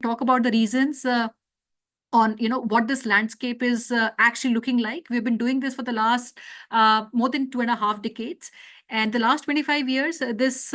talk about the reasons on what this landscape is actually looking like. We've been doing this for the last more than 2.5 decades. And the last 25 years, this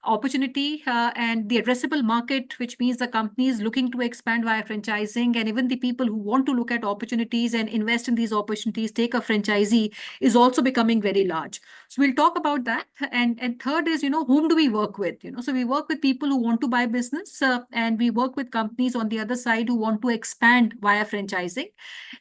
opportunity and the addressable market, which means the companies looking to expand via franchising, and even the people who want to look at opportunities and invest in these opportunities, take a franchisee, is also becoming very large. So we'll talk about that. And third is, whom do we work with? So we work with people who want to buy business, and we work with companies on the other side who want to expand via franchising.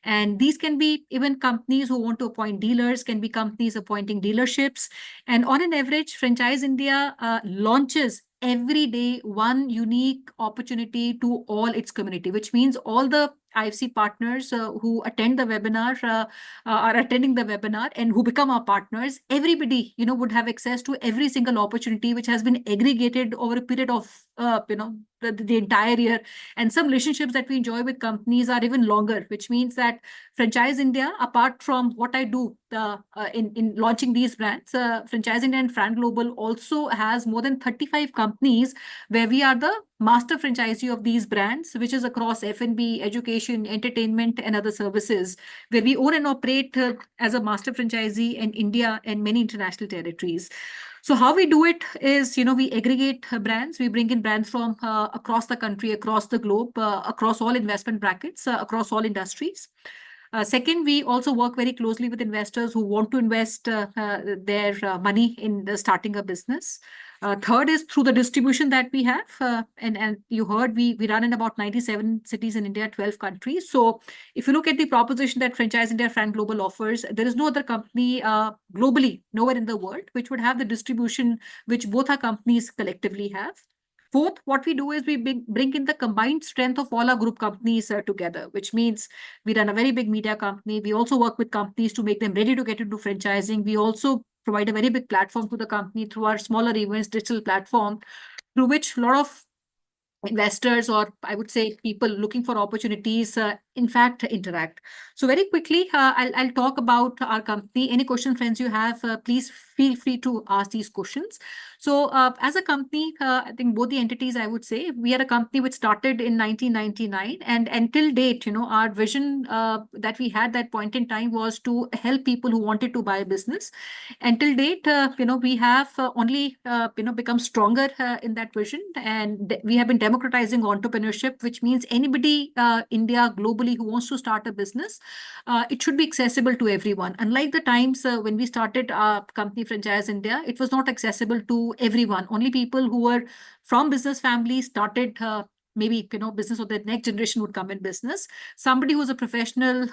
And these can be even companies who want to appoint dealers, can be companies appointing dealerships. And on an average, Franchise India launches every day one unique opportunity to all its community, which means all the IFC partners who attend the webinar are attending the webinar and who become our partners. Everybody, would have access to every single opportunity which has been aggregated over a period of, the entire year. And some relationships that we enjoy with companies are even longer, which means that Franchise India, apart from what I do in launching these brands, Franchise India and Fran Global also has more than 35 companies where we are the master franchisee of these brands, which is across F&B, education, entertainment, and other services, where we own and operate as a master franchisee in India and many international territories. So how we do it is, we aggregate brands. We bring in brands from across the country, across the globe, across all investment brackets, across all industries. Second, we also work very closely with investors who want to invest their money in starting a business. Third is through the distribution that we have. And you heard we run in about 97 cities in India, 12 countries. So if you look at the proposition that Franchise India Fran Global offers, there is no other company globally, nowhere in the world, which would have the distribution which both our companies collectively have. Fourth, what we do is we bring in the combined strength of all our group companies together, which means we run a very big media company. We also work with companies to make them ready to get into franchising. We also provide a very big platform to the company through our smaller events digital platform, through which a lot of investors, or I would say people looking for opportunities, in fact, interact. So very quickly, I'll talk about our company. Any questions, friends, you have, please feel free to ask these questions. So as a company, I think both the entities, I would say, we are a company which started in 1999. And until date, our vision that we had that point in time was to help people who wanted to buy a business. Until date, we have only, become stronger in that vision. And we have been democratizing entrepreneurship, which means anybody, India, globally, who wants to start a business, it should be accessible to everyone. Unlike the times when we started our company Franchise India, it was not accessible to everyone. Only people who were from business families started maybe, business, or the next generation would come in business. Somebody who's a professional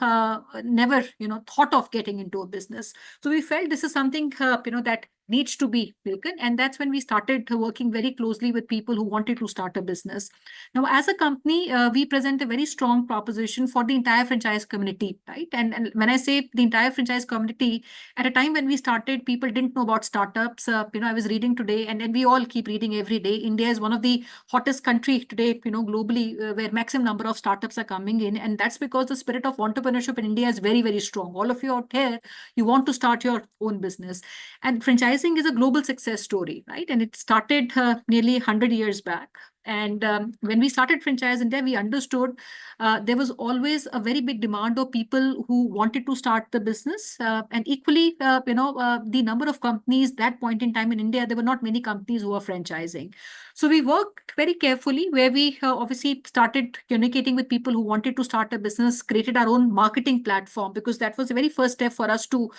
never, thought of getting into a business. So we felt this is something, that needs to be taken. And that's when we started working very closely with people who wanted to start a business. Now, as a company, we present a very strong proposition for the entire franchise community, right? And when I say the entire franchise community, at a time when we started, people didn't know about startups. I was reading today, and we all keep reading every day. India is one of the hottest country today, globally, where maximum number of startups are coming in. And that's because the spirit of entrepreneurship in India is very, very strong. All of you out here, you want to start your own business. And franchising is a global success story, right? And it started nearly 100 years back. And when we started Franchise India, we understood there was always a very big demand of people who wanted to start the business. And equally, the number of companies that point in time in India, there were not many companies who were franchising. So we worked very carefully, where we obviously started communicating with people who wanted to start a business, created our own marketing platform, because that was the very first step for us to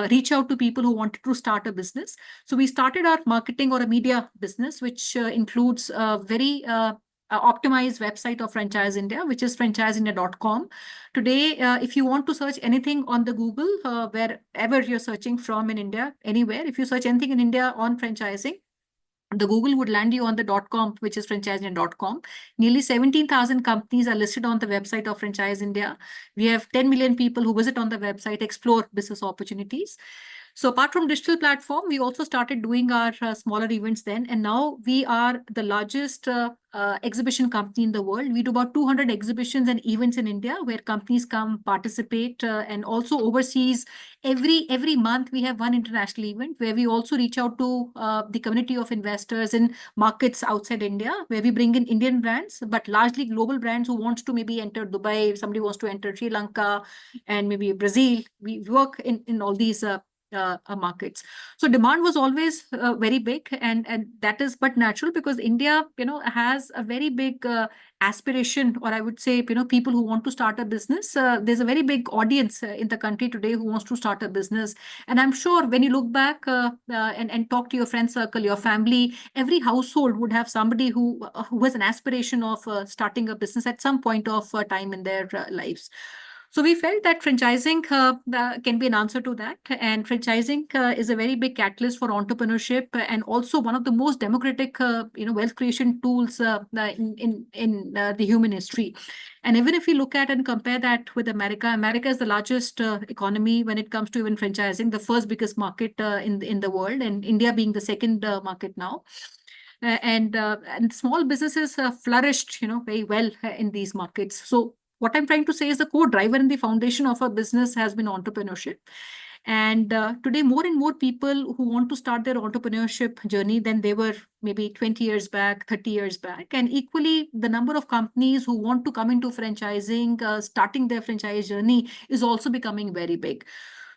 reach out to people who wanted to start a business. So we started our marketing or a media business, which includes a very optimized website of Franchise India, which is franchiseindia.com. Today, if you want to search anything on the Google, wherever you're searching from in India, anywhere, if you search anything in India on franchising, the Google would land you on the .com, which is franchiseindia.com. Nearly 17,000 companies are listed on the website of Franchise India. We have 10 million people who visit on the website, explore business opportunities. So apart from digital platform, we also started doing our smaller events then, and now we are the largest exhibition company in the world. We do about 200 exhibitions and events in India where companies come participate, and also overseas. Every month we have one international event where we also reach out to the community of investors in markets outside India, where we bring in Indian brands, but largely global brands who wants to maybe enter Dubai, if somebody wants to enter Sri Lanka and maybe Brazil. We work in all these markets. So demand was always very big, and that is but natural because India, has a very big aspiration, or I would say, people who want to start a business. There's a very big audience in the country today who wants to start a business, and I'm sure when you look back and talk to your friend circle, your family, every household would have somebody who has an aspiration of starting a business at some point of time in their lives. So we felt that franchising can be an answer to that, and franchising is a very big catalyst for entrepreneurship, and also one of the most democratic, wealth creation tools in the human history. And even if you look at and compare that with America, America is the largest economy when it comes to even franchising, the first biggest market in the world, and India being the second market now. And small businesses flourished, very well in these markets. So what I'm trying to say is the core driver and the foundation of a business has been entrepreneurship. And today, more and more people who want to start their entrepreneurship journey than they were maybe 20 years back, 30 years back. And equally, the number of companies who want to come into franchising, starting their franchise journey is also becoming very big.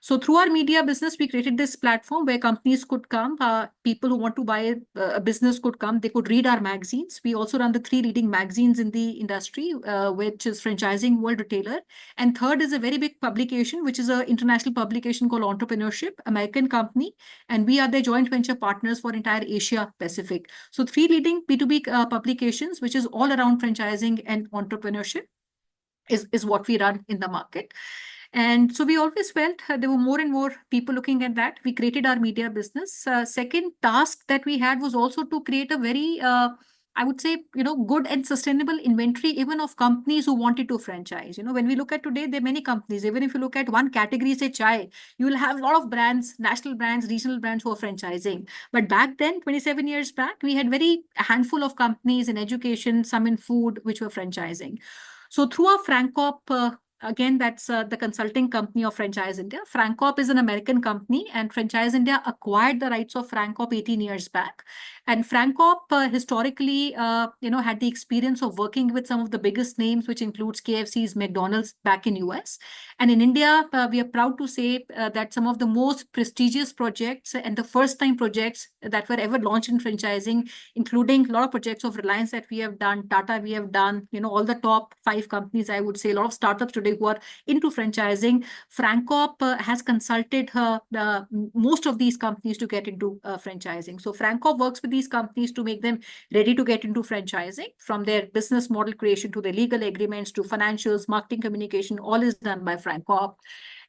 So through our media business, we created this platform where companies could come, people who want to buy a business could come, they could read our magazines. We also run the 3 leading magazines in the industry, which is Franchising World Retailer. And third is a very big publication, which is an international publication called Entrepreneurship, American company. And we are the joint venture partners for entire Asia Pacific. So 3 leading B2B publications, which is all around franchising and entrepreneurship, is what we run in the market. And so we always felt there were more and more people looking at that. We created our media business. Second task that we had was also to create a very, I would say, good and sustainable inventory, even of companies who wanted to franchise. When we look at today, there are many companies. Even if you look at one category, say chai, you will have a lot of brands, national brands, regional brands who are franchising. But back then, 27 years back, we had a handful of companies in education, some in food, which were franchising. So through our FranCorp, again, that's the consulting company of Franchise India. FranCorp is an American company, and Franchise India acquired the rights of FranCorp 18 years back. And FranCorp historically, had the experience of working with some of the biggest names, which includes KFC's, McDonald's back in US. And in India, we are proud to say that some of the most prestigious projects and the first-time projects that were ever launched in franchising, including a lot of projects of Reliance that we have done, Tata we have done, all the top 5 companies, I would say, a lot of startups today who are into franchising. FranCorp has consulted most of these companies to get into franchising. So FranCorp works with these companies to make them ready to get into franchising, from their business model creation to their legal agreements to financials, marketing, communication, all is done by FranCorp.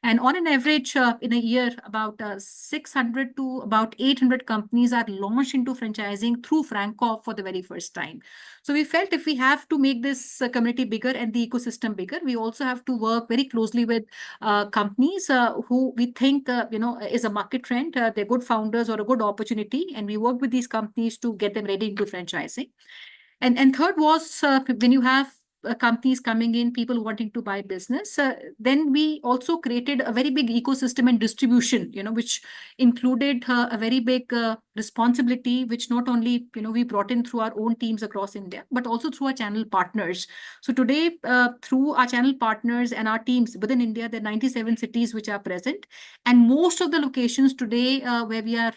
And on an average, in a year, about 600 to about 800 companies are launched into franchising through FranCorp for the very first time. So we felt if we have to make this community bigger and the ecosystem bigger, we also have to work very closely with companies who we think, is a market trend. They're good founders or a good opportunity. And we work with these companies to get them ready into franchising. And third was when you have companies coming in, people wanting to buy business. Then we also created a very big ecosystem and distribution, which included a very big responsibility, which not only, we brought in through our own teams across India, but also through our channel partners. So today, through our channel partners and our teams within India, there are 97 cities which are present. And most of the locations today where we are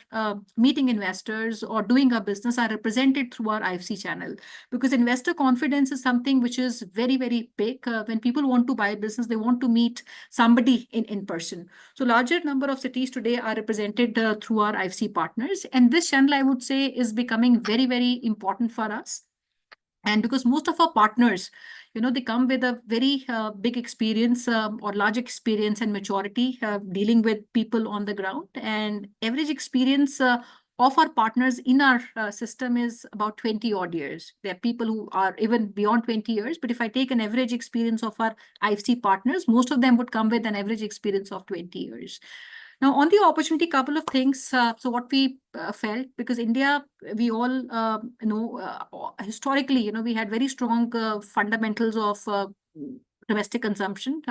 meeting investors or doing our business are represented through our IFC channel. Because investor confidence is something which is very, very big. When people want to buy a business, they want to meet somebody in person. So larger number of cities today are represented through our IFC partners. And this channel, I would say, is becoming very, very important for us. And because most of our partners, they come with a very big experience or large experience and maturity dealing with people on the ground. And average experience of our partners in our system is about 20 odd years. There are people who are even beyond 20 years. But if I take an average experience of our IFC partners, most of them would come with an average experience of 20 years. Now, on the opportunity, couple of things. So, what we felt, because India, we all know, historically, we had very strong fundamentals of domestic consumption,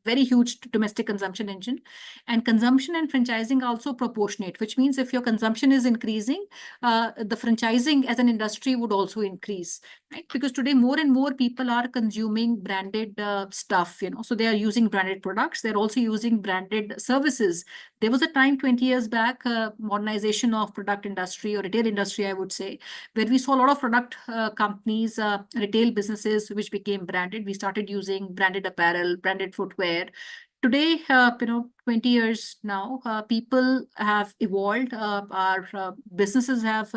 very huge domestic consumption engine, and consumption and franchising are also proportionate, which means if your consumption is increasing, the franchising as an industry would also increase, right? Because today more and more people are consuming branded stuff, so they are using branded products. They're also using branded services. There was a time 20 years back, modernization of product industry or retail industry, I would say, where we saw a lot of product companies, retail businesses, which became branded. We started using branded apparel, branded footwear. Today, 20 years now, people have evolved. Our businesses have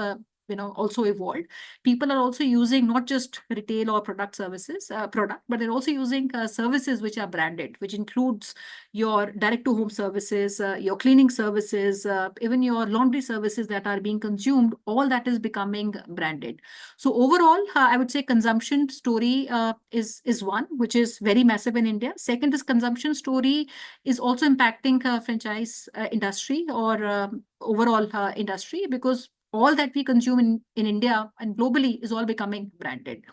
also evolved. People are also using not just retail or product, but they're also using services which are branded, which includes your direct to home services, your cleaning services, even your laundry services that are being consumed. All that is becoming branded. So overall, I would say consumption story is one which is very massive in India. Second is consumption story is also impacting franchise industry or overall industry, because all that we consume in India and globally is all becoming branded.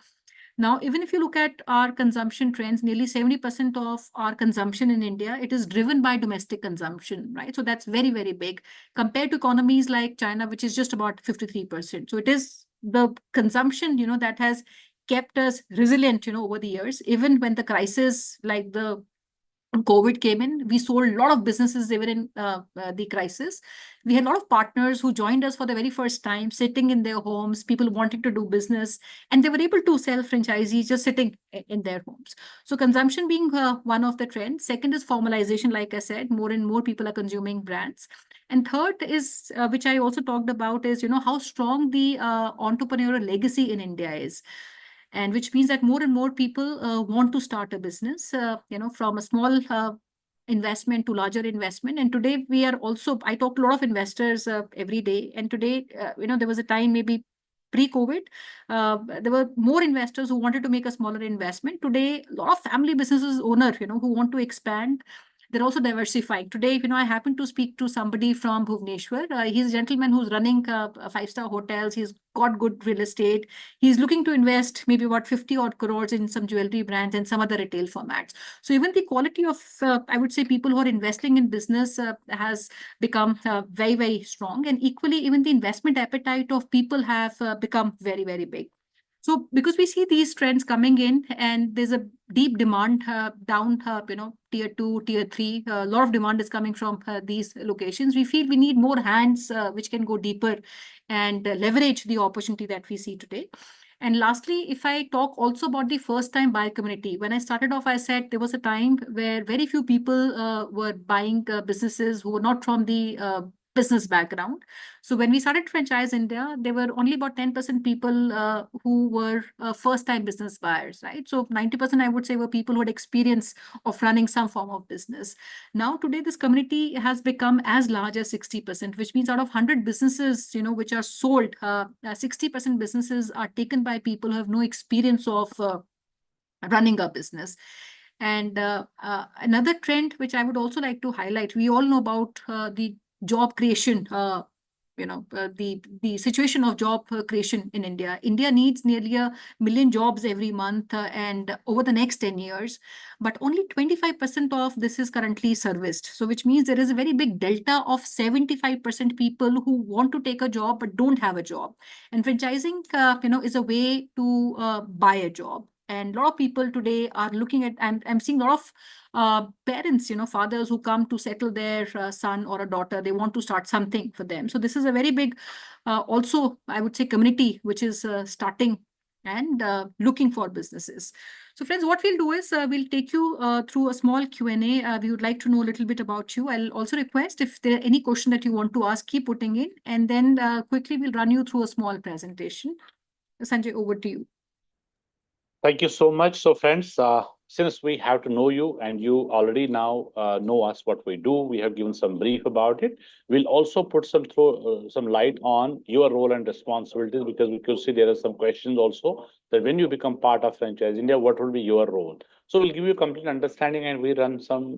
Now, even if you look at our consumption trends, nearly 70% of our consumption in India, it is driven by domestic consumption, right? So that's very, very big compared to economies like China, which is just about 53%. So it is the consumption, that has kept us resilient, over the years. Even when the crisis like the COVID came in, we sold a lot of businesses even in the crisis. We had a lot of partners who joined us for the very first time, sitting in their homes, people wanting to do business, and they were able to sell franchisees just sitting in their homes. So consumption being one of the trends. Second is formalization, like I said, more and more people are consuming brands. And third is, which I also talked about, is, how strong the entrepreneurial legacy in India is. And which means that more and more people want to start a business, from a small investment to larger investment. And today we are also, I talk to a lot of investors every day. And today, there was a time maybe pre-COVID, there were more investors who wanted to make a smaller investment. Today, a lot of family businesses owner, who want to expand. They're also diversifying. Today, I happen to speak to somebody from Bhubaneswar. He's a gentleman who's running five-star hotels. He's got good real estate. He's looking to invest maybe about 50 odd crores in some jewelry brands and some other retail formats. So even the quality of, I would say, people who are investing in business has become very, very strong. And equally, even the investment appetite of people have become very, very big. So because we see these trends coming in and there's a deep demand down, tier 2, tier 3, a lot of demand is coming from these locations. We feel we need more hands which can go deeper and leverage the opportunity that we see today. And lastly, if I talk also about the first time buyer community, when I started off, I said there was a time where very few people were buying businesses who were not from the business background. So when we started Franchise India, there were only about 10% people who were first-time business buyers, right? So 90%, I would say, were people who had experience of running some form of business. Now, today, this community has become as large as 60%, which means out of 100 businesses, which are sold, 60% businesses are taken by people who have no experience of running a business. And another trend, which I would also like to highlight, we all know about the job creation, the situation of job creation in India. India needs nearly 1 million jobs every month and over the next 10 years, but only 25% of this is currently serviced. So which means there is a very big delta of 75% people who want to take a job but don't have a job. And franchising, is a way to buy a job. And a lot of people today are looking at, I'm seeing a lot of parents, fathers who come to settle their son or a daughter. They want to start something for them. So this is a very big, also, I would say, community, which is starting and looking for businesses. So friends, what we'll do is we'll take you through a small Q&A. We would like to know a little bit about you. I'll also request if there are any question that you want to ask, keep putting in, and then quickly we'll run you through a small presentation. Sanjay, over to you. Thank you so much. So friends, since we have to know you and you already now know us, what we do, we have given some brief about it. We'll also put some light on your role and responsibilities, because we could see there are some questions also that when you become part of Franchise India, what will be your role? So we'll give you a complete understanding, and we run some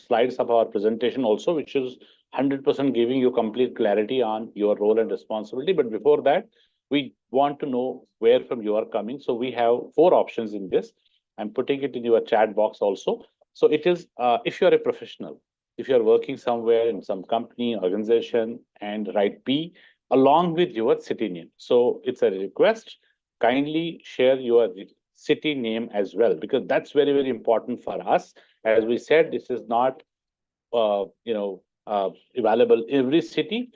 slides of our presentation also, which is 100% giving you complete clarity on your role and responsibility. But before that, we want to know where from you are coming. So we have four options in this. I'm putting it in your chat box also. So it is if you're a professional, if you're working somewhere in some company, organization, and write P along with your city name. So it's a request. Kindly share your city name as well, because that's very, very important for us. As we said, this is not available in every city,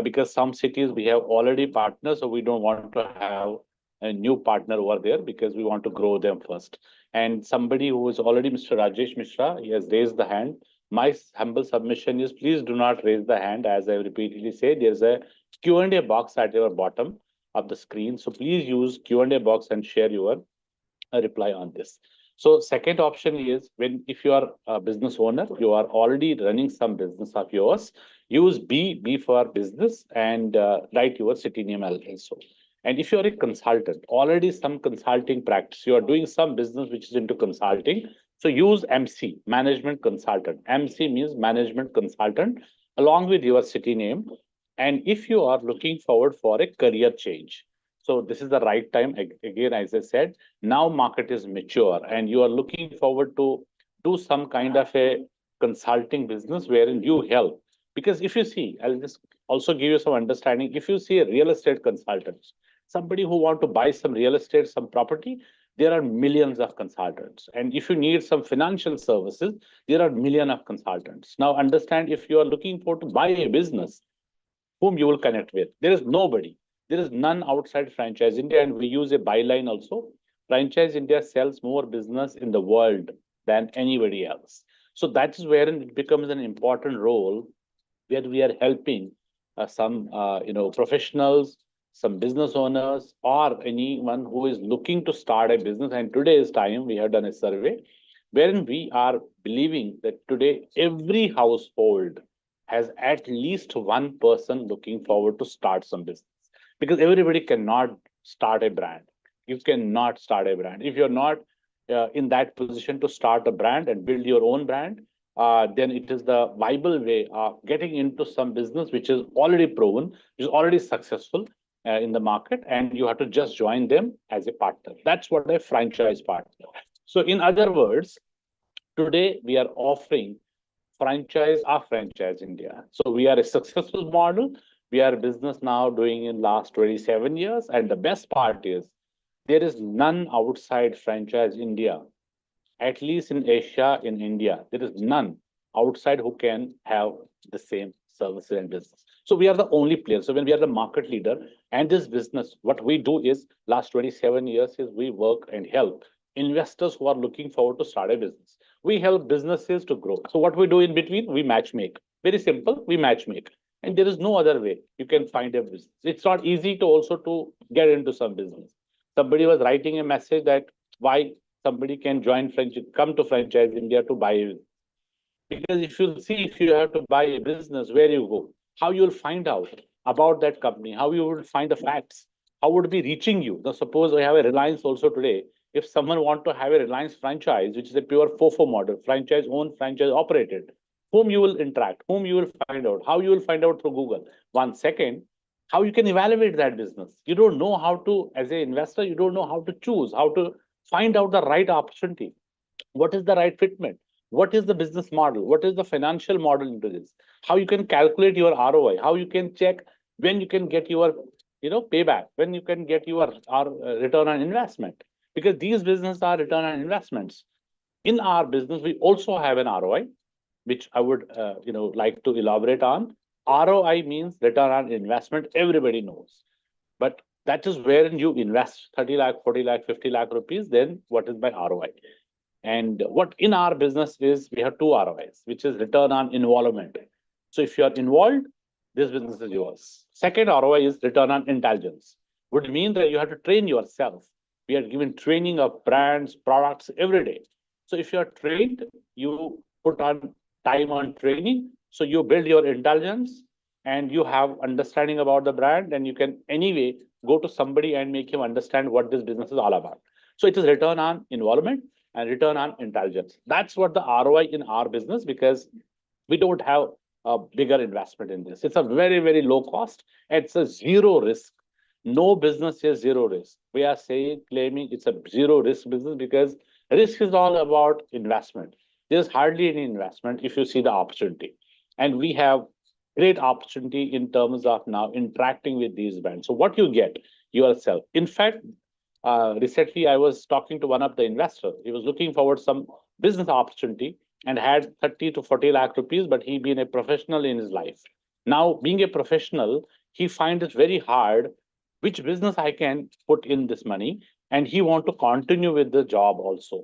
because some cities we have already partners, so we don't want to have a new partner over there because we want to grow them first. And somebody who is already Mr. Rajesh Mishra, he has raised the hand. My humble submission is, please do not raise the hand. As I repeatedly said, there's a Q&A box at your bottom of the screen. So please use Q&A box and share your a reply on this. So second option is, when if you are a business owner, you are already running some business of yours, use B for business, and write your city name also. And if you are a consultant, already some consulting practice, you are doing some business which is into consulting, so use MC, management consultant. MC means management consultant along with your city name. And if you are looking forward for a career change, so this is the right time. Again, as I said, now market is mature and you are looking forward to do some kind of a consulting business wherein you help. Because if you see, I'll just also give you some understanding. If you see a real estate consultant, somebody who want to buy some real estate, some property, there are millions of consultants. And if you need some financial services, there are millions of consultants. Now understand, if you are looking for to buy a business, whom you will connect with. There is nobody. There is none outside Franchise India, and we use a byline also. Franchise India sells more business in the world than anybody else. So that is wherein it becomes an important role, where we are helping some professionals, some business owners, or anyone who is looking to start a business. And today's time, we have done a survey wherein we are believing that today every household has at least one person looking forward to start some business, because everybody cannot start a brand. You cannot start a brand if you're not in that position to start a brand and build your own brand. Then it is the viable way of getting into some business which is already proven, which is already successful in the market, and you have to just join them as a partner. That's what a franchise partner. So in other words, today we are offering franchise of Franchise India. So we are a successful model. We are a business now doing in last 27 years. And the best part is, there is none outside Franchise India, at least in Asia, in India. There is none outside who can have the same services and business. So we are the only player. So when we are the market leader, and this business, what we do is, last 27 years is we work and help investors who are looking forward to start a business. We help businesses to grow. So what we do in between, we match make. Very simple, we match make. And there is no other way you can find a business. It's not easy to also to get into some business. Somebody was writing a message that why somebody can join come to Franchise India to buy a, because if you see, if you have to buy a business, where you go, how you will find out about that company, how you will find the facts, how would it be reaching you. Now, suppose we have a Reliance also today. If someone want to have a Reliance franchise, which is a pure FOFO model, franchise owned, franchise operated, whom you will interact, whom you will find out, how you will find out through Google. One second, how you can evaluate that business. You don't know how to, as an investor, you don't know how to choose, how to find out the right opportunity. What is the right fitment? What is the business model? What is the financial model into this? How you can calculate your ROI? How you can check when you can get your payback, when you can get your return on investment? Because these businesses are return on investments. In our business, we also have an ROI, which I would like to elaborate on. ROI means return on investment. Everybody knows, but that is where you invest 30 lakh, 40 lakh, 50 lakh rupees. Then what is my ROI? And what in our business is, we have two ROIs, which is return on involvement. So if you are involved, this business is yours. Second ROI is return on intelligence. Would mean that you have to train yourself. We are given training of brands, products every day. So if you are trained, you put on time on training. So you build your intelligence and you have understanding about the brand, and you can anyway go to somebody and make him understand what this business is all about. So it is return on involvement and return on intelligence. That's what the ROI in our business, because we don't have a bigger investment in this. It's a very, very low cost. It's a zero risk. No business is zero risk. We are saying, claiming it's a zero risk business because risk is all about investment. There's hardly any investment if you see the opportunity. And we have great opportunity in terms of now interacting with these brands. So what you get yourself. In fact, recently I was talking to one of the investors. He was looking forward some business opportunity and had 30 to 40 lakh rupees, but he been a professional in his life. Now, being a professional, he finds it very hard which business I can put in this money, and he want to continue with the job also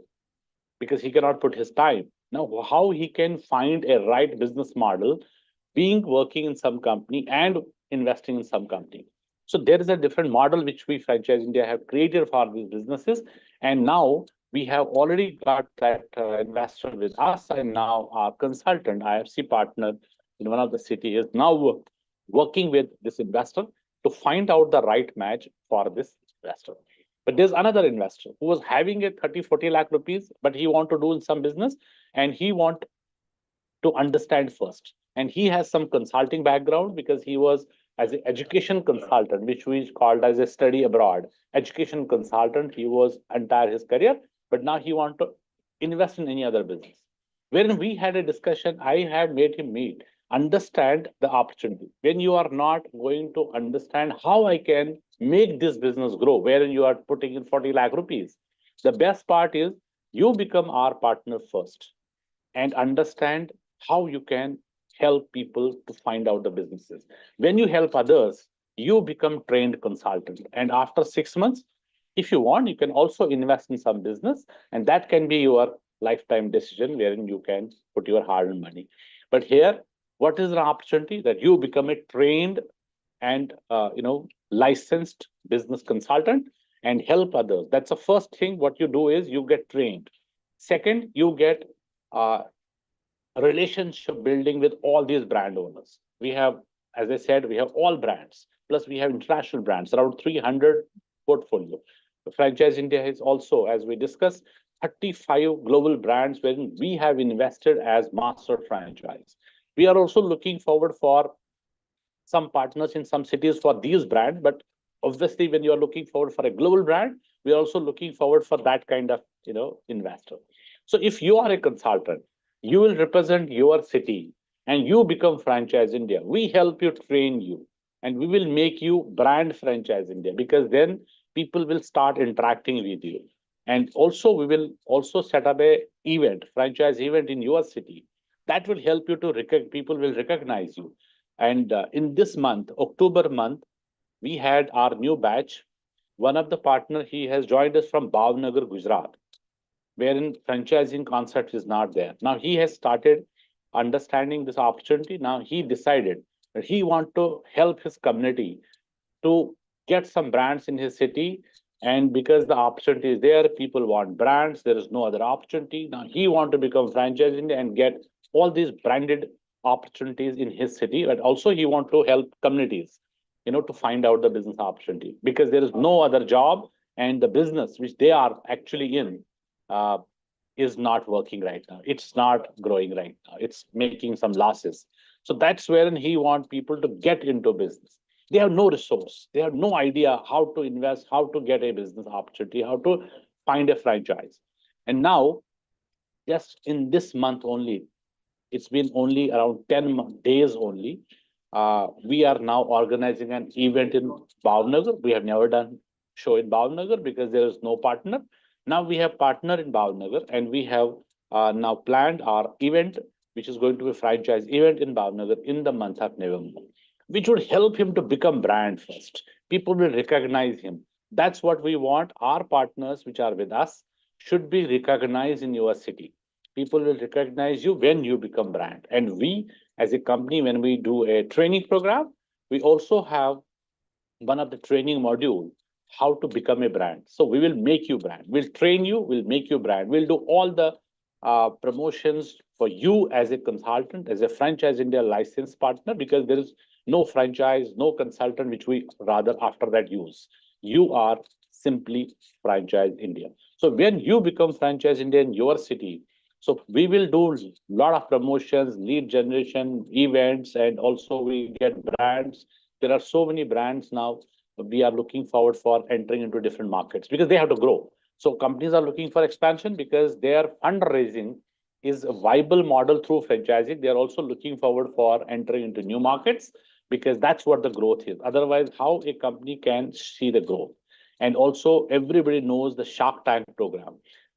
because he cannot put his time. Now, how he can find a right business model being working in some company and investing in some company. So there is a different model which we franchise India have created for these businesses. And now we have already got that investor with us, and now our consultant, IFC partner in one of the city is now working with this investor to find out the right match for this investor. But there's another investor who was having a 30, 40 lakh rupees, but he want to do some business and he want to understand first. And he has some consulting background because he was as an education consultant, which we called as a study abroad education consultant. He was entire his career, but now he want to invest in any other business. When we had a discussion, I have made him meet, understand the opportunity. When you are not going to understand how I can make this business grow, wherein you are putting in 40 lakh rupees, the best part is you become our partner first and understand how you can help people to find out the businesses. When you help others, you become trained consultant. And after 6 months, if you want, you can also invest in some business, and that can be your lifetime decision wherein you can put your hard-earned money. But here, what is an opportunity that you become a trained and licensed business consultant and help others. That's the first thing. What you do is you get trained. Second, you get uh, relationship building with all these brand owners. We have, as I said, we have all brands. Plus, we have international brands, around 300 portfolio. The Franchise India is also, as we discussed, 35 global brands wherein we have invested as master franchise. We are also looking forward for some partners in some cities for these brands, but obviously when you are looking forward for a global brand, we are also looking forward for that kind of investor. So if you are a consultant, you will represent your city and you become Franchise India. We help you, train you, and we will make you brand Franchise India, because then people will start interacting with you. And also we will also set up a event, franchise event in your city, that will help you to people will recognize you. And in this month, October month, we had our new batch. One of the partner, he has joined us from Bhavnagar, Gujarat, wherein franchising concept is not there. Now he has started understanding this opportunity. Now he decided that he want to help his community to get some brands in his city. And because the opportunity is there, people want brands. There is no other opportunity. Now he want to become franchising and get all these branded opportunities in his city. But also he want to help communities, to find out the business opportunity, because there is no other job, and the business which they are actually in uh, is not working right now. It's not growing right now. It's making some losses. So that's wherein he want people to get into business. They have no resource. They have no idea how to invest, how to get a business opportunity, how to find a franchise. And now, just in this month only, it's been only around 10 days only. We are now organizing an event in Bhavnagar. We have never done show in Bhavnagar because there is no partner. Now we have partner in Bhavnagar, and we have now planned our event, which is going to be a franchise event in Bhavnagar in the month of November, which would help him to become brand first. People will recognize him. That's what we want. Our partners, which are with us, should be recognized in your city. People will recognize you when you become brand. And we, as a company, when we do a training program, we also have one of the training module, how to become a brand. So we will make you brand. We'll train you, we'll make you brand. We'll do all the promotions for you as a consultant, as a Franchise India licensed partner, because there is no franchise, no consultant, which we rather after that use. You are simply Franchise India. So when you become Franchise India in your city, So we will do a lot of promotions, lead generation, events, and also we get brands. There are so many brands now. We are looking forward for entering into different markets because they have to grow. So companies are looking for expansion because their fundraising is a viable model through franchising. They are also looking forward for entering into new markets because that's what the growth is. Otherwise, how a company can see the growth? And also, everybody knows the Shark Tank program.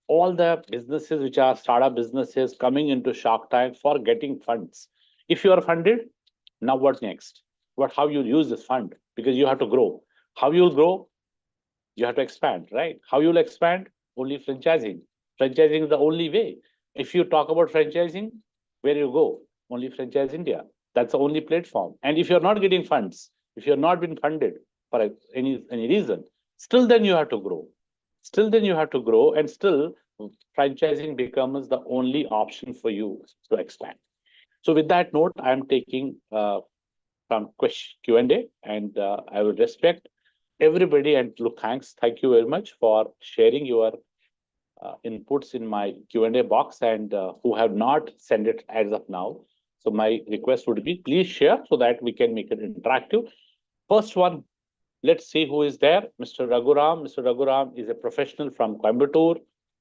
All the businesses which are startup businesses coming into Shark Tank for getting funds. If you are funded, now what next? What how you use this fund? Because you have to grow. How you'll grow? You have to expand, right? How you'll expand? Only franchising. Franchising is the only way. If you talk about franchising, where you go? Only Franchise India. That's the only platform. And if you're not getting funds, if you're not been funded for any reason, still then you have to grow. Still then you have to grow, and still franchising becomes the only option for you to expand. So with that note, I'm taking from Q&A, and I would respect everybody. And look, thank you very much for sharing your inputs in my Q&A box, and who have not sent it as of now. So my request would be, please share so that we can make it interactive. First one, let's see who is there. Mr. Raghuram. Mr. Raghuram is a professional from Coimbatore.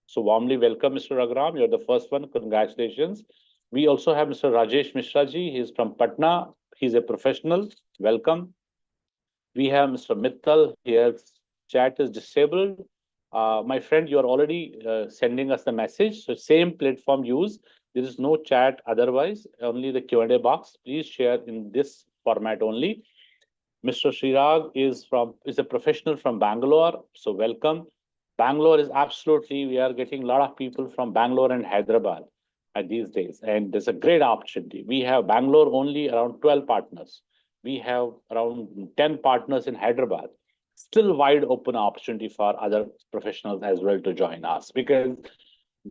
So warmly welcome, Mr. Raghuram. You're the first one. Congratulations. We also have Mr. Rajesh Mishra ji. He's from Patna. He's a professional. Welcome. We have Mr. Mittal. His chat is disabled. My friend, you are already sending us the message. So same platform use. There is no chat otherwise, only the Q&A box. Please share in this format only. Mr. Srirag is a professional from Bangalore, so welcome. Bangalore is absolutely, we are getting a lot of people from Bangalore and Hyderabad at these days, and there's a great opportunity. We have Bangalore only around 12 partners. We have around 10 partners in Hyderabad. Still wide open opportunity for other professionals as well to join us because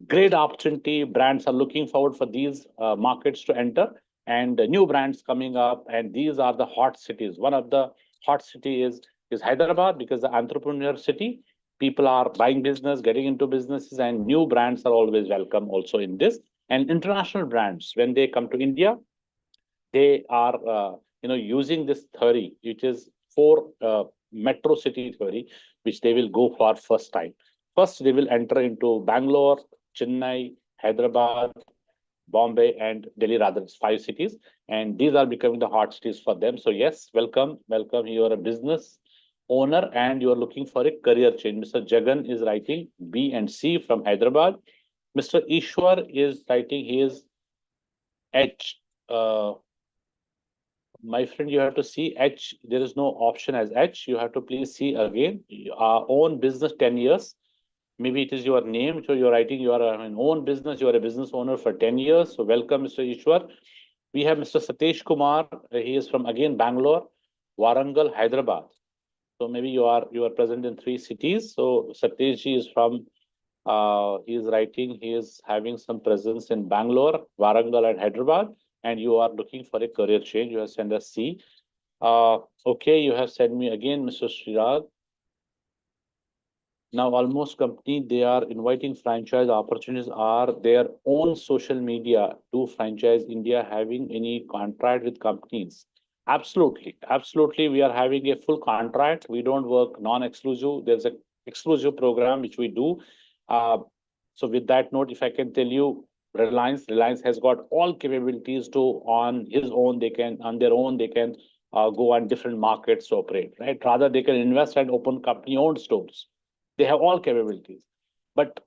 great opportunity. Brands are looking forward for these markets to enter, and new brands coming up. And these are the hot cities. One of the hot city is Hyderabad because the entrepreneur city. People are buying business, getting into businesses, and new brands are always welcome also in this. And international brands, when they come to India, they are using this theory, which is four metro city theory, which they will go for first time. First, they will enter into Bangalore, Chennai, Hyderabad, Bombay, and Delhi. Rather, it's five cities, and these are becoming the hot cities for them. So yes, welcome, welcome. You are a business owner and you are looking for a career change. Mr. Jagan is writing B and C from Hyderabad. Mr. Ishwar is writing his H. My friend, you have to see H. There is no option as H. You have to please see again. Own business 10 years. Maybe it is your name. So you're writing you are an own business. You are a business owner for 10 years. So welcome, Mr. Ishwar. We have Mr. Satish Kumar. He is from again Bangalore, Warangal, Hyderabad. So maybe you are present in three cities. So Satish ji is from he is writing, he is having some presence in Bangalore, Warangal, and Hyderabad, and you are looking for a career change. You have sent us C. Okay, you have sent me again, Mr. Sriraj. Now, almost company, they are inviting franchise opportunities are their own social media to franchise India having any contract with companies. Absolutely. Absolutely. We are having a full contract. We don't work non-exclusive. There's a exclusive program which we do. Uh, so with that note, if I can tell you, Reliance has got all capabilities to on their own, they can go on different markets to operate, right? Rather, they can invest and open company-owned stores. They have all capabilities. But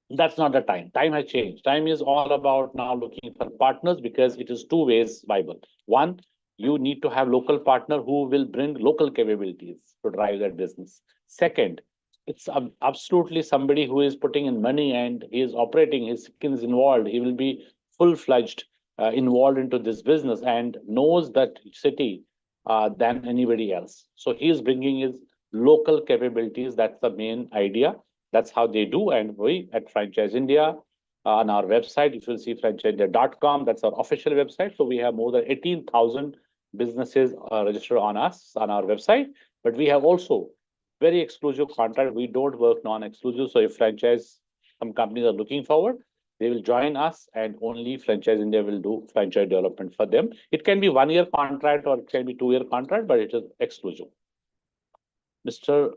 that's not the time. Time has changed. Time is all about now looking for partners because it is two ways viable. One, you need to have local partner who will bring local capabilities to drive that business. Second, it's absolutely somebody who is putting in money and he is operating, his skin is involved. He will be full-fledged involved into this business and knows that city than anybody else. So he is bringing his local capabilities. That's the main idea. That's how they do. And we at Franchise India on our website, if you see franchiseindia.com, that's our official website. So we have more than 18,000 businesses registered on us on our website. But we have also very exclusive contract. We don't work non-exclusive. So if some companies are looking forward, They will join us, and only Franchise India will do franchise development for them. It can be 1 year contract or it can be 2 year contract, but it is exclusive. Mr.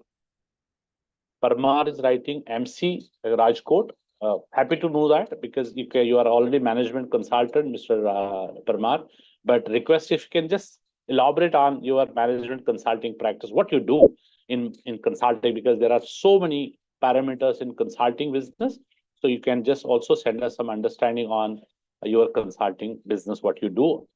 Parmar is writing MC Rajkot. Happy to know that because you are already management consultant, Mr. Parmar. But request if you can just elaborate on your management consulting practice, what you do in consulting, because there are so many parameters in consulting business. So you can just also send us some understanding on your consulting business, what you do.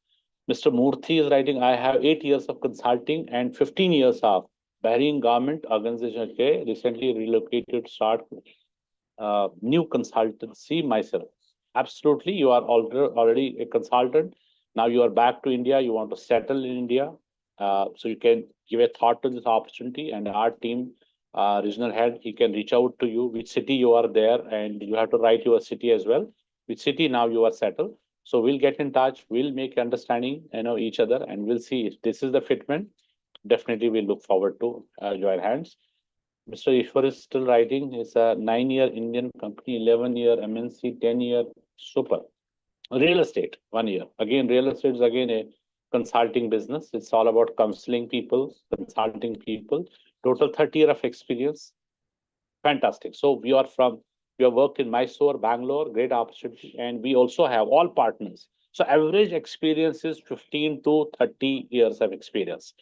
Mr. Murthy is writing, I have 8 years of consulting and 15 years of Bahrain Government Organization. Okay, recently relocated to start new consultancy myself. Absolutely, you are already a consultant. Now you are back to India. You want to settle in India. So you can give a thought to this opportunity, and our team, regional head, he can reach out to you, which city you are there, and you have to write your city as well. Which city now you are settled. So we'll get in touch. We'll make understanding, each other, and we'll see if this is the fitment. Definitely, we look forward to join hands. Mr. Ishwar is still writing. It's a 9 year Indian company, 11-year MNC, 10-year super. Real estate, 1 year. Again, real estate is again a consulting business. It's all about counseling people, consulting people. Total 30 year of experience. Fantastic. So we have worked in Mysore, Bangalore, great opportunity. And we also have all partners. So average experience is 15 to 30 years of experience.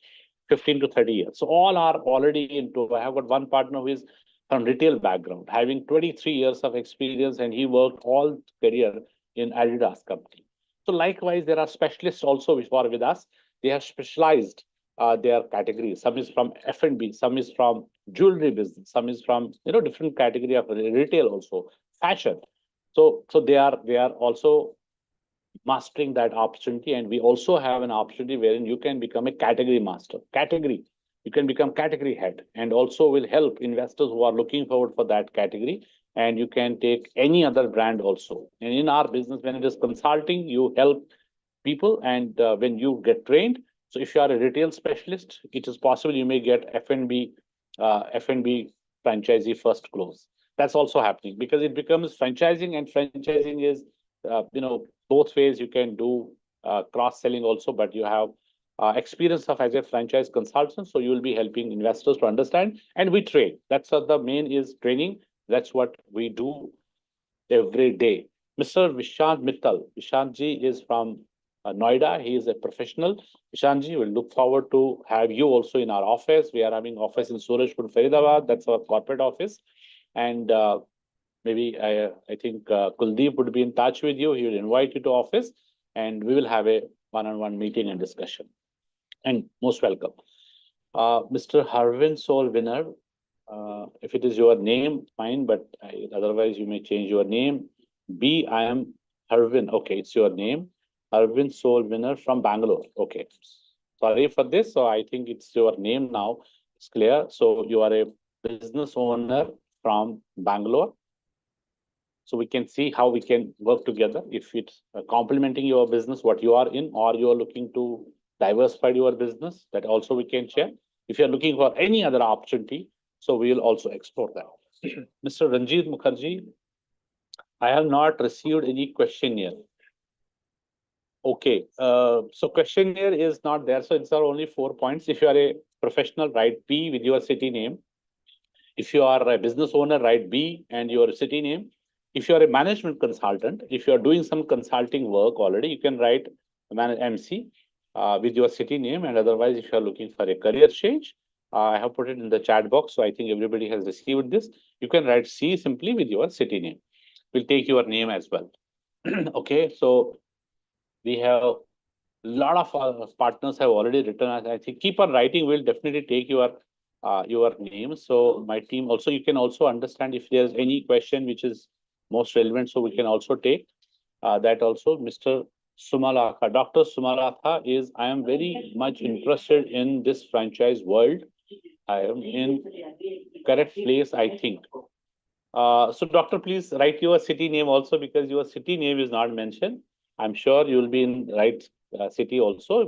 15 to 30 years. So all are already into, I have got one partner who is from retail background, having 23 years of experience, and he worked all career in Adidas company. So likewise, there are specialists also which are with us. They have specialized their categories. Some is from F&B, some is from jewelry business, some is from different category of retail also, fashion. So they are also mastering that opportunity, and we also have an opportunity wherein you can become a category master. Category, you can become category head, and also will help investors who are looking forward for that category. And you can take any other brand also. And in our business, when it is consulting, you help people, and when you get trained, so if you are a retail specialist, it is possible you may get F&B franchisee first close. That's also happening because it becomes franchising, and franchising is both ways. You can do cross selling also, but you have experience of as a franchise consultant, so you will be helping investors to understand. And we train. That's what the main is, training. That's what we do every day. Mr. Vishant Mittal. Vishant ji is from Noida. He is a professional. Vishant ji, we'll look forward to have you also in our office. We are having office in Surajpur, Faridabad. That's our corporate office. And maybe I think Kuldeep would be in touch with you. He will invite you to office, and we will have a one-on-one meeting and discussion. And most welcome. Mr. Harvin Soul Winner, if it is your name, fine, but otherwise you may change your name. I am Harvin. Okay, it's your name. Harvin Soul Winner from Bangalore. Okay. Sorry for this. So I think it's your name now. It's clear. So you are a business owner from Bangalore. So we can see how we can work together. If it's complementing your business, what you are in, or you are looking to diversify your business, that also we can share. If you're looking for any other opportunity, so we will also explore that. Mr. Ranjit Mukherjee, I have not received any questionnaire. Okay, so questionnaire is not there. So it's only 4 points. If you are a professional, write P with your city name. If you are a business owner, write B and your city name. If you are a management consultant, if you are doing some consulting work already, you can write MC with your city name. And otherwise, if you are looking for a career change, I have put it in the chat box. So I think everybody has received this. You can write C simply with your city name. We'll take your name as well. Okay, so we have a lot of partners have already written. I think keep on writing. We'll definitely take your name. So my team also, you can also understand if there's any question which is most relevant. So we can also take that also. Mr. Sumalatha, Dr. Sumalatha is, I am very much interested in this franchise world. I am in correct place, I think. So doctor, please write your city name also, because your city name is not mentioned. I'm sure you will be in right city also.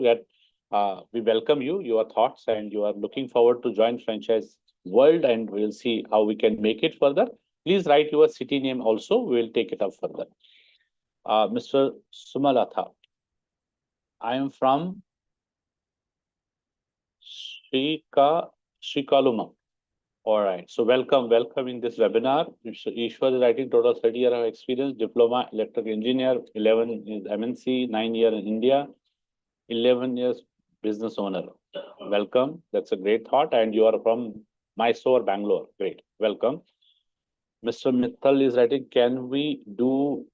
We welcome you, your thoughts, and you are looking forward to join franchise world, and we'll see how we can make it further. Please write your city name also. We will take it up further. Mr. Sumalatha, I am from Srikaluma. All right. So welcome in this webinar. Mr. Ishwar is writing total 30 years of experience, diploma, electrical engineer, 11 is MNC, 9 years in India, 11 years business owner. Welcome. That's a great thought. And you are from Mysore, Bangalore. Great. Welcome. Mr. Mittal is writing, can we do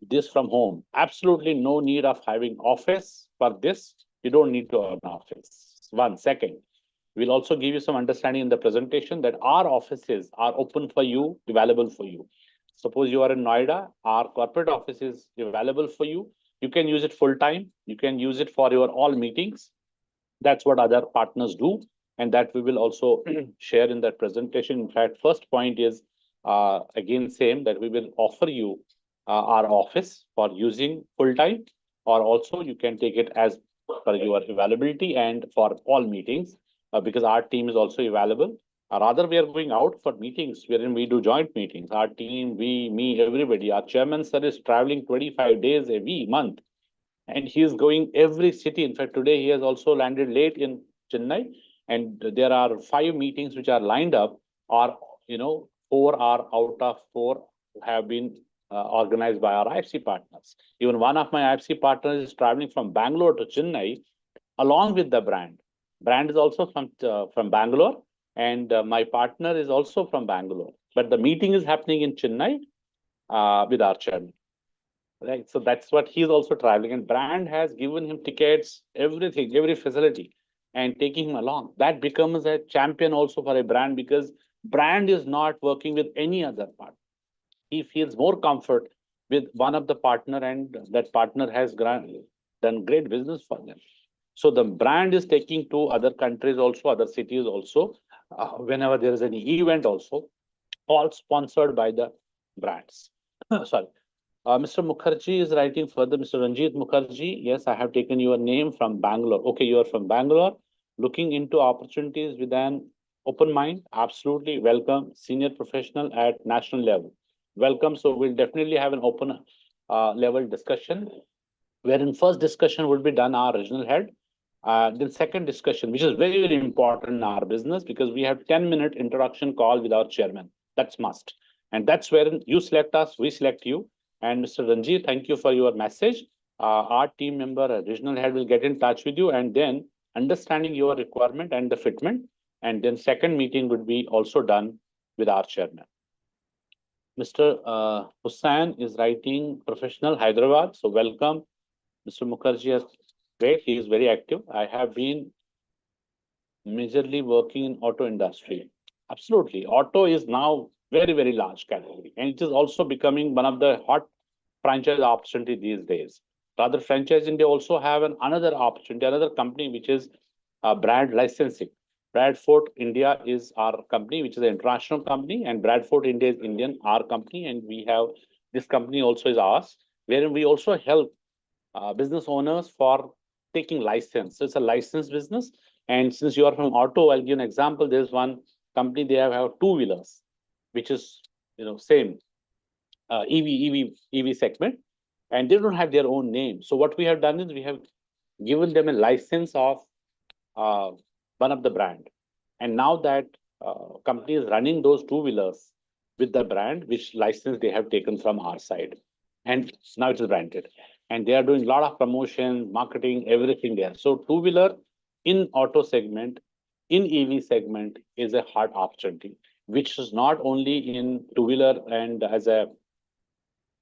this from home? Absolutely no need of having office for this. You don't need to have an office. One second. We'll also give you some understanding in the presentation that our offices are open for you, available for you. Suppose you are in Noida, our corporate office is available for you. You can use it full time. You can use it for your all meetings. That's what other partners do. And that we will also share in that presentation. In fact, first point is again same that we will offer you our office for using full time, or also you can take it as per your availability and for all meetings because our team is also available. Rather, we are going out for meetings wherein we do joint meetings. Our team, we, me, everybody. Our chairman sir is traveling 25 days a week, month, and he is going every city. In fact, today he has also landed late in Chennai, and there are 5 meetings which are lined up, or 4 are out of 4 have been organized by our IFC partners. Even one of my IFC partners is traveling from Bangalore to Chennai along with the brand. Brand is also from Bangalore, and my partner is also from Bangalore. But the meeting is happening in Chennai with our chairman. Right. So that's what he's also traveling. And brand has given him tickets, everything, every facility, and taking him along. That becomes a champion also for a brand because brand is not working with any other partner. He feels more comfort with one of the partner, and that partner has done great business for them. So the brand is taking to other countries also, other cities also, whenever there is any event also, all sponsored by the brands. Sorry. Mr. Mukherjee is writing further. Mr. Ranjit Mukherjee, yes, I have taken your name from Bangalore. Okay, you are from Bangalore. Looking into opportunities with an open mind. Absolutely welcome. Senior professional at national level. Welcome. So we'll definitely have an open level discussion, wherein first discussion will be done our regional head. Then second discussion, which is very, very important in our business because we have 10-minute introduction call with our chairman. That's must. And that's where you select us, we select you. And Mr. Ranjit, thank you for your message. Our team member, regional head will get in touch with you and then understanding your requirement and the fitment. And then second meeting would be also done with our chairman. Mr. Hussain is writing professional Hyderabad. So welcome. Mr. Mukherjee has great. He is very active. I have been majorly working in auto industry. Absolutely. Auto is now very, very large category. And it is also becoming one of the hot franchise opportunity these days. Rather, franchise India also have another opportunity, another company, which is brand licensing. Bradford India is our company, which is an international company, and Bradford India is Indian, our company, and we have this company also is ours, wherein we also help business owners for taking license. So it's a license business. And since you are from auto, I'll give an example. There's one company, they have 2-wheelers, which is, same EV segment, and they don't have their own name. So what we have done is we have given them a license of uh, one of the brand. And now that company is running those 2-wheelers with the brand, which license they have taken from our side. And now it is branded. And they are doing a lot of promotion, marketing, everything there. So 2-wheeler in auto segment, in EV segment is a hard opportunity, which is not only in 2-wheeler and as a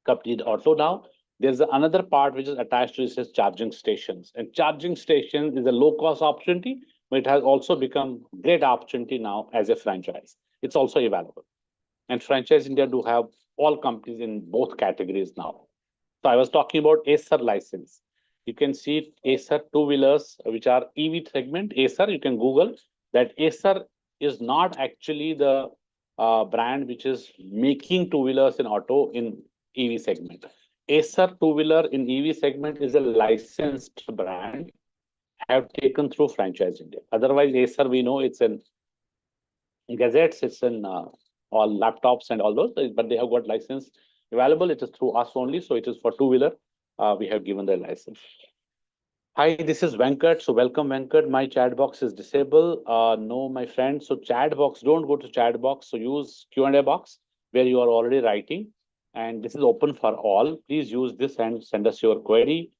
complete auto now. There's another part which is attached to this charging stations. And charging stations is a low-cost opportunity, but it has also become great opportunity now as a franchise. It's also available. And Franchise India do have all companies in both categories now. So I was talking about Acer license. You can see Acer 2-wheelers, which are EV segment. Acer, you can Google that. Acer is not actually the brand which is making 2-wheelers in auto in EV segment. Acer 2-wheeler in EV segment is a licensed brand, have taken through Franchise India. Otherwise, Acer, we know it's in gazettes, it's in all laptops and all those, but they have got license available. It is through us only, so it is for two-wheeler. We have given the license. Hi, this is Venkat. So welcome, Venkat. My chat box is disabled. No, my friend. So chat box, don't go to chat box. So use Q&A box where you are already writing. And this is open for all. Please use this and send us your query.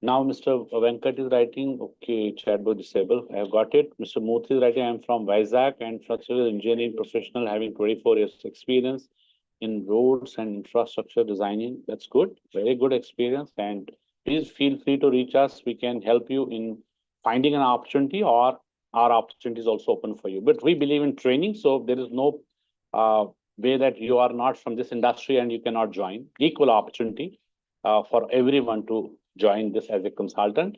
Now, Mr. Venkat is writing, okay, chat box disabled. I have got it. Mr. Murthy is writing, I'm from Vizag and structural engineering professional having 24 years experience in roads and infrastructure designing. That's good. Very good experience. And please feel free to reach us. We can help you in finding an opportunity, or our opportunity is also open for you. But we believe in training. So there is no way that you are not from this industry and you cannot join. Equal opportunity for everyone to join this as a consultant.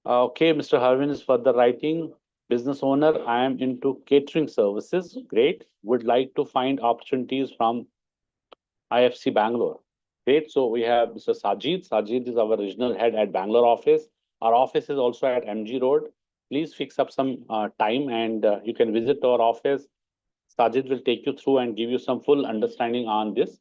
Okay, Mr. Harvin is further writing. Business owner, I am into catering services. Great. Would like to find opportunities from IFC Bangalore. Great. So we have Mr. Sajid. Sajid is our regional head at Bangalore office. Our office is also at MG Road. Please fix up some time and you can visit our office. Sajid will take you through and give you some full understanding on this,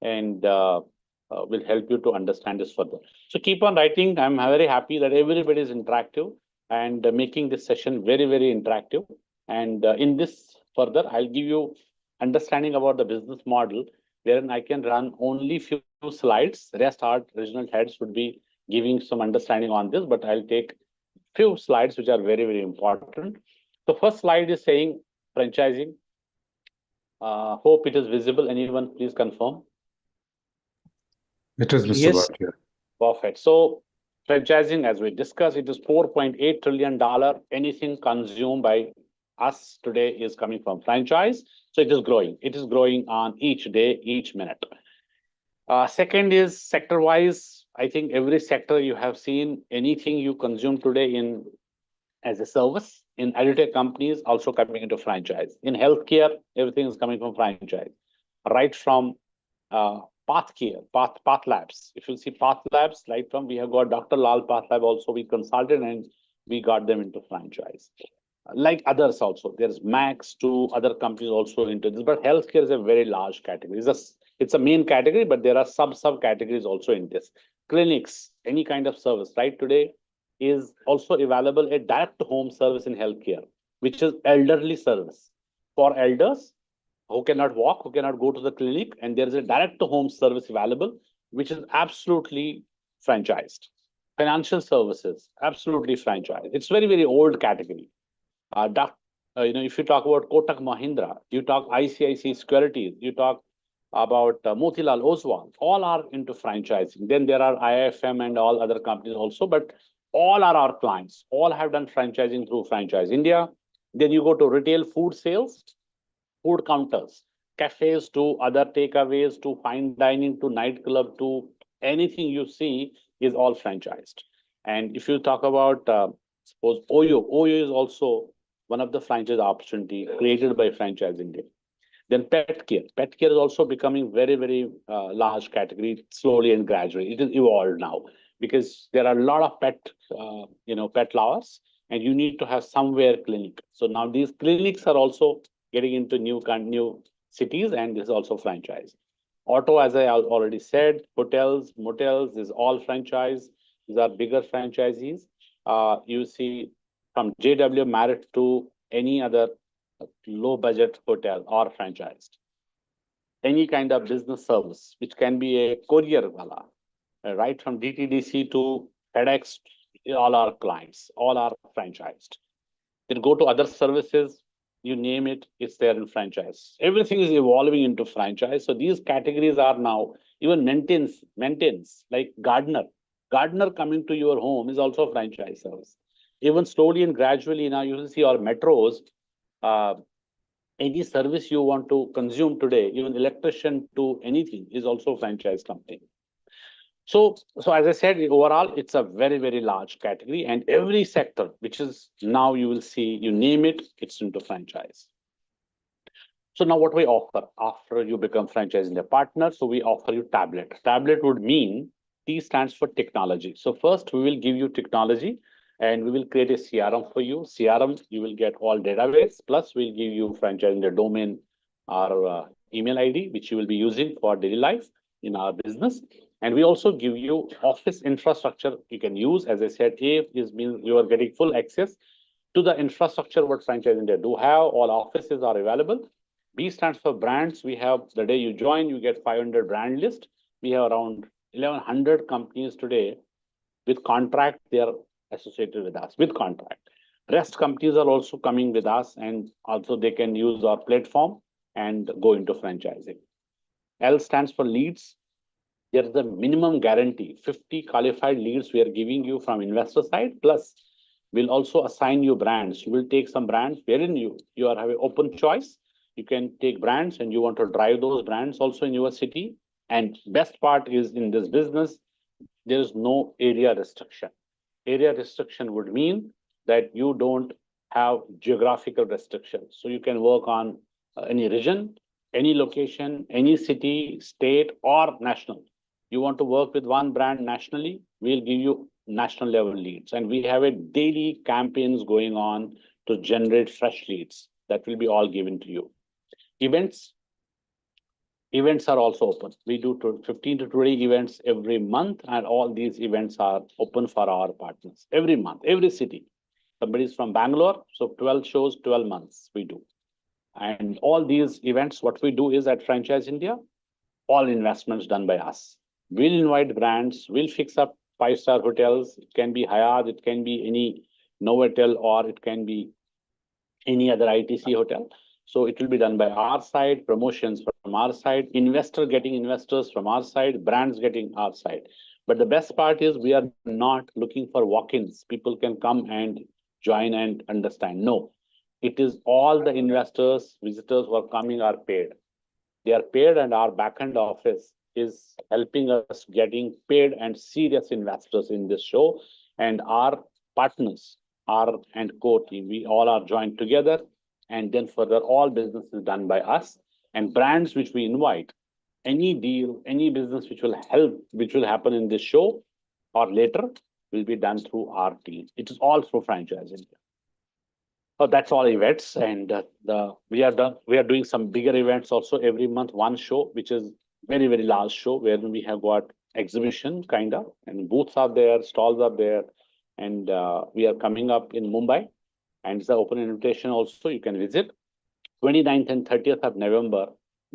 and will help you to understand this further. So keep on writing. I'm very happy that everybody is interactive and making this session very, very interactive. And in this further, I'll give you understanding about the business model, wherein I can run only few slides. Rest our regional heads would be giving some understanding on this, but I'll take few slides which are very, very important. The first slide is saying franchising. Hope it is visible. Anyone, please confirm. It is visible. Yes. Here. Perfect. So franchising, as we discussed, it is $4.8 trillion. Anything consumed by us today is coming from franchise. So it is growing. It is growing on each day, each minute. Second is sector-wise. I think every sector you have seen, anything you consume today in as a service, in edutech companies also coming into franchise. In healthcare, everything is coming from franchise. Right from Path Labs. If you see Path Labs, right from we have got Dr. Lal Path Lab also, we consulted and we got them into franchise. Like others also, there's Max to other companies also into this, but healthcare is a very large category. It's a main category, but there are sub-categories also in this. Clinics, any kind of service, right? Today is also available a direct home service in healthcare, which is elderly service for elders who cannot walk, who cannot go to the clinic, and there is a direct to home service available, which is absolutely franchised. Financial services, absolutely franchised. It's very, very old category. If you talk about Kotak Mahindra, you talk ICICI Securities, you talk about Motilal Oswal, all are into franchising. Then there are IFM and all other companies also, but all are our clients. All have done franchising through Franchise India. Then you go to retail food sales, food counters, cafes to other takeaways to fine dining to nightclub to anything you see is all franchised. And if you talk about suppose Oyo is also one of the franchise opportunity created by Franchise India. Then pet care. Pet care is also becoming very, very large category slowly and gradually. It is evolved now because there are a lot of pet lovers, and you need to have somewhere clinic. So now these clinics are also getting into new cities, and this is also franchise. Auto, as I already said, hotels, motels is all franchise. These are bigger franchisees. You see from JW Marriott to any other low budget hotel or franchised. Any kind of business service, which can be a courier wala, right from DTDC to FedEx, all our clients, all are franchised. Then go to other services, you name it, it's there in franchise. Everything is evolving into franchise. So these categories are now even maintenance like gardener. Gardener coming to your home is also a franchise service. Even slowly and gradually now you will see our metros, any service you want to consume today, even electrician to anything is also franchise company. So as I said, overall, it's a very, very large category, and every sector, which is now you will see, you name it, it's into franchise. So now what we offer after you become franchise in a partner, so we offer you tablet. Tablet would mean T stands for technology. So first we will give you technology. And we will create a CRM for you. CRM, you will get all database, plus we'll give you franchise in the domain or email ID, which you will be using for daily life in our business. And we also give you office infrastructure you can use. As I said, A is means you are getting full access to the infrastructure what Franchise India do have. All offices are available. B stands for brands. We have the day you join, you get 500 brand list. We have around 1100 companies today with contract. They are associated with us with contract. Rest companies are also coming with us, and also they can use our platform and go into franchising. L stands for leads. There is a minimum guarantee 50 qualified leads we are giving you from investor side, plus we'll also assign you brands. You will take some brands wherein you are have an open choice. You can take brands and you want to drive those brands also in your city. And best part is in this business, there is no area restriction. Area restriction would mean that you don't have geographical restrictions. So you can work on any region, any location, any city, state, or national. You want to work with one brand nationally, we'll give you national level leads. And we have a daily campaigns going on to generate fresh leads. That will be all given to you. Events, events are also open. We do 15 to 20 events every month, and all these events are open for our partners every month, every city. Somebody's from Bangalore, so 12 shows, 12 months we do. And all these events, what we do is at Franchise India, all investments done by us. We'll invite brands, we'll fix up five-star hotels. It can be Hyatt, it can be any Novotel, or it can be any other ITC hotel. So it will be done by our side, promotions from our side, investor getting investors from our side, brands getting our side. But the best part is we are not looking for walk-ins. People can come and join and understand. No, it is all the investors, visitors who are coming are paid. They are paid, and our backend office is helping us getting paid and serious investors in this show. And our partners, our and co team, we all are joined together. And then further, all business is done by us, and brands which we invite. Any deal, any business which will help, which will happen in this show or later, will be done through our team. It is all through franchising. Oh, that's all events, and we are doing some bigger events also every month. One show, which is very large show, where we have got exhibition kind of, and booths are there, stalls are there, and we are coming up in Mumbai, and it's an open invitation also. You can visit 29th and 30th of November,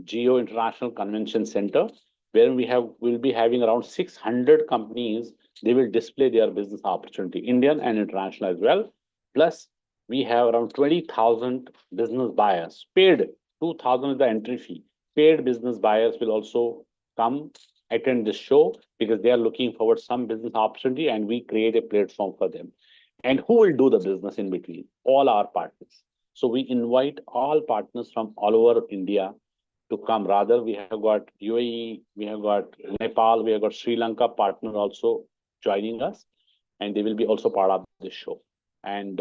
Geo International Convention Center, where we'll be having around 600 companies. They will display their business opportunity, Indian and international as well. Plus, we have around 20,000 business buyers, paid. 2,000 is the entry fee. Paid business buyers will also come attend this show because they are looking forward some business opportunity, and we create a platform for them. And who will do the business in between? All our partners. So we invite all partners from all over India to come. Rather, we have got UAE, we have got Nepal, we have got Sri Lanka partner also joining us, and they will be also part of this show. And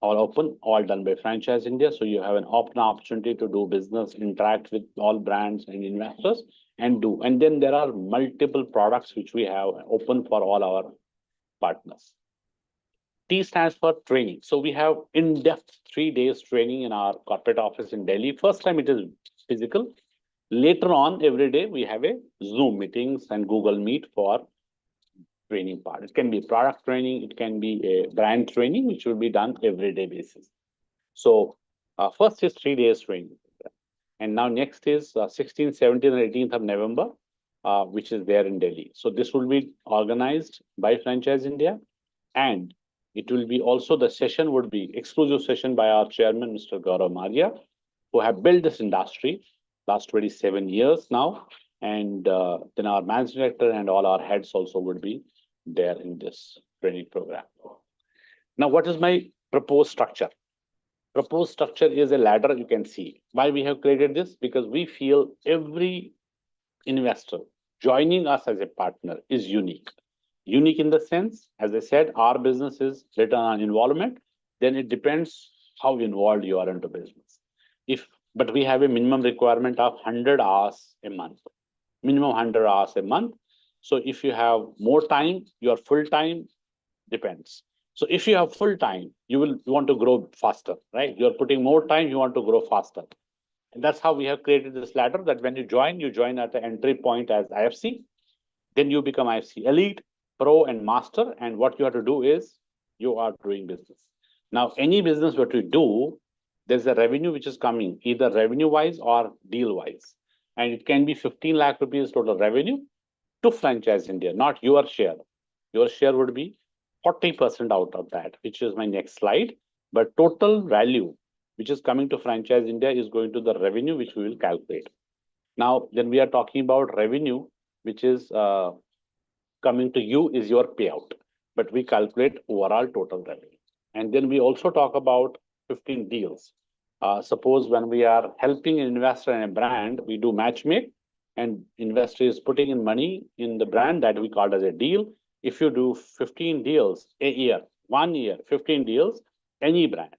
all open, all done by Franchise India. So you have an open opportunity to do business, interact with all brands and investors, and do. And then there are multiple products which we have open for all our partners. T stands for training. So we have in-depth 3 days training in our corporate office in Delhi. First time it is physical. Later on, every day we have a Zoom meetings and Google Meet for training part. It can be product training, it can be a brand training, which will be done every day basis. So first is 3 days training. And now next is 16th, 17th, and 18th of November, which is there in Delhi. So this will be organized by Franchise India, and it will be also the session would be exclusive session by our chairman, Mr. Gaurav Maria, who have built this industry last 27 years now. And then our managing director and all our heads also would be there in this training program. Now, what is my proposed structure? Proposed structure is a ladder, you can see. Why we have created this? Because we feel every investor joining us as a partner is unique. Unique in the sense, as I said, our business is return on involvement. Then it depends how involved you are into business. But we have a minimum requirement of 100 hours a month. Minimum 100 hours a month. So if you have more time, your full time depends. So if you have full time, you want to grow faster, right? You're putting more time, you want to grow faster. And that's how we have created this ladder that when you join at the entry point as IFC, then you become IFC Elite, Pro, and Master. And what you have to do is you are doing business. Now, any business what you do, there's a revenue which is coming, either revenue wise or deal wise. And it can be 15 lakh rupees total revenue to Franchise India, not your share. Your share would be 40% out of that, which is my next slide. But total value, which is coming to Franchise India, is going to the revenue, which we will calculate. Now, then we are talking about revenue, which is coming to you is your payout, but we calculate overall total revenue. And then we also talk about 15 deals. Suppose when we are helping an investor and a brand, we do match make, and investor is putting in money in the brand that we call as a deal. If you do 15 deals a year, 1 year, 15 deals, any brand,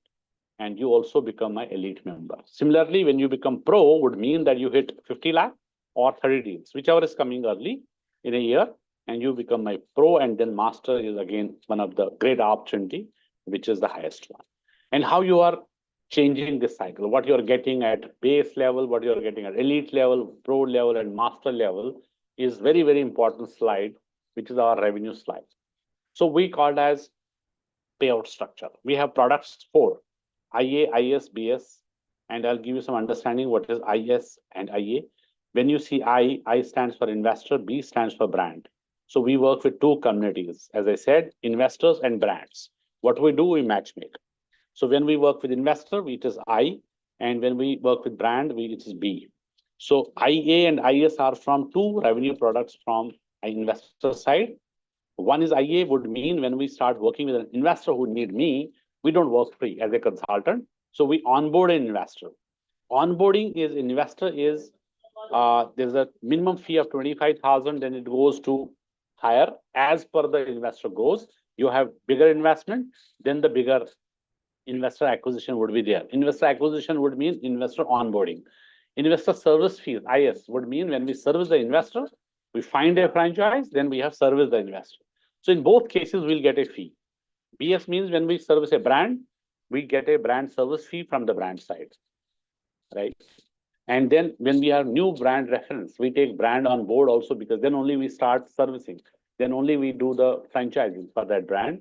and you also become my elite member. Similarly, when you become pro, would mean that you hit 50 lakh or 30 deals, whichever is coming early in a year, and you become my pro, and then master is again one of the great opportunity, which is the highest one. And how you are changing this cycle, what you're getting at base level, what you're getting at elite level, pro level, and master level is very, very important slide, which is our revenue slide. So we called as payout structure. We have products for IA, IS, BS, and I'll give you some understanding what is IS and IA. When you see I stands for investor, B stands for brand. So we work with two communities, as I said, investors and brands. What we do, we match make. So when we work with investor, it is I, and when we work with brand, it is B. So IA and IS are from two revenue products from investor side. One is IA would mean when we start working with an investor who need me, we don't work free as a consultant. So we onboard an investor. Onboarding is investor is there's a minimum fee of 25,000, then it goes to higher as per the investor goes. You have bigger investment, then the bigger investor acquisition would be there. Investor acquisition would mean investor onboarding. Investor service fees, IS, would mean when we service the investor, we find a franchise, then we have service the investor. So in both cases, we'll get a fee. BS means when we service a brand, we get a brand service fee from the brand side, right? And then when we have new brand reference, we take brand on board also, because then only we start servicing. Then only we do the franchising for that brand.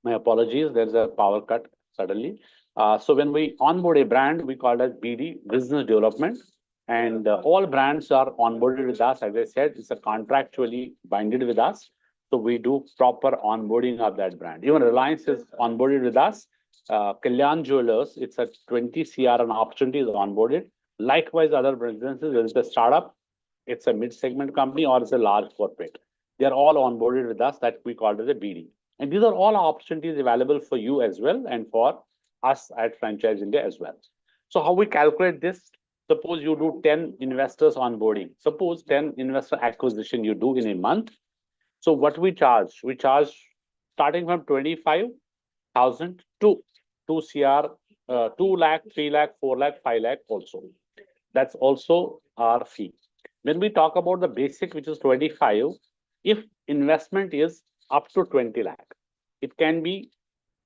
My apologies, there's a power cut suddenly. So when we onboard a brand, we call it as BD, business development. And all brands are onboarded with us. As I said, it's a contractually binded with us. So we do proper onboarding of that brand. Even Reliance is onboarded with us. Kalyan Jewelers, it's a 20 CR an opportunity is onboarded. Likewise, other businesses, it's a startup, it's a mid-segment company, or it's a large corporate. They're all onboarded with us, that we call it as a BD. And these are all opportunities available for you as well, and for us at Franchise India as well. So how we calculate this? Suppose you do 10 investors onboarding. Suppose 10 investor acquisition you do in a month. So what we charge? We charge starting from 25,000 to 2 CR, 2 lakh, 3 lakh, 4 lakh, 5 lakh also. That's also our fee. When we talk about the basic, which is 25, if investment is up to 20 lakh, it can be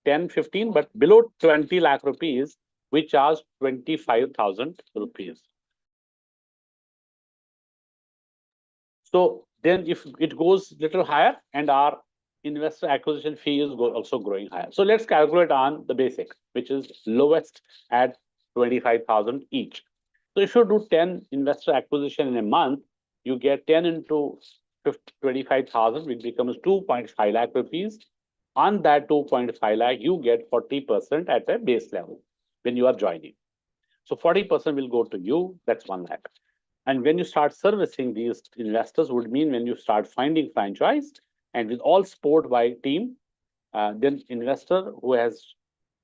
10, 15, but below 20 lakh rupees, we charge 25,000 rupees. So then if it goes little higher, and our investor acquisition fee is also growing higher. So let's calculate on the basic, which is lowest at 25,000 each. So if you do 10 investor acquisition in a month, you get 10 into 25,000, which becomes 2.5 lakh rupees. On that 2.5 lakh, you get 40% at a base level when you are joining. So 40% will go to you, that's 1 lakh. And when you start servicing these investors would mean when you start finding franchise, and with all support by team, then investor who has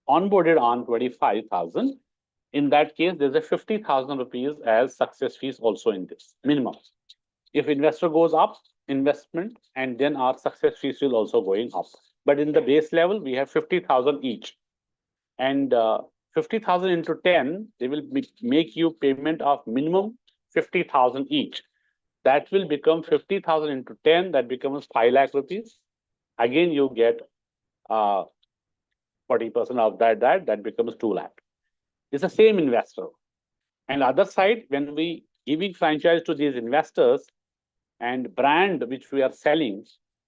onboarded on 25,000, in that case, there's a 50,000 rupees as success fees also in this minimum. If investor goes up, investment, and then our success fees will also going up. But in the base level, we have 50,000 each. And 50,000 into 10, they will make you payment of minimum 50,000 each. That will become 50,000 into 10, that becomes 5 lakh rupees. again you get 40% of that becomes 2 lakh. It's the same investor. And other side, when we giving franchise to these investors and brand which we are selling,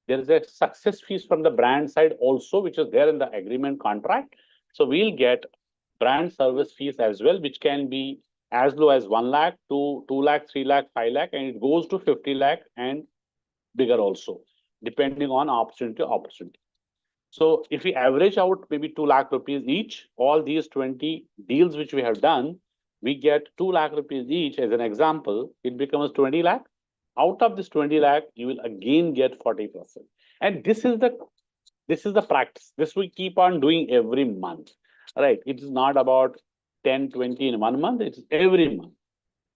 there is a success fees from the brand side also, which is there in the agreement contract. So we'll get brand service fees as well, which can be as low as 1 lakh to 2 lakh, 3 lakh, 5 lakh, and it goes to 50 lakh and bigger also, depending on opportunity to opportunity. So if we average out maybe 2 lakh rupees each, all these 20 deals which we have done, we get 2 lakh rupees each as an example, it becomes 20 lakh. Out of this 20 lakh, you will again get 40%. And this is the practice. This we keep on doing every month, right? It is not about 10, 20 in 1 month, it's every month.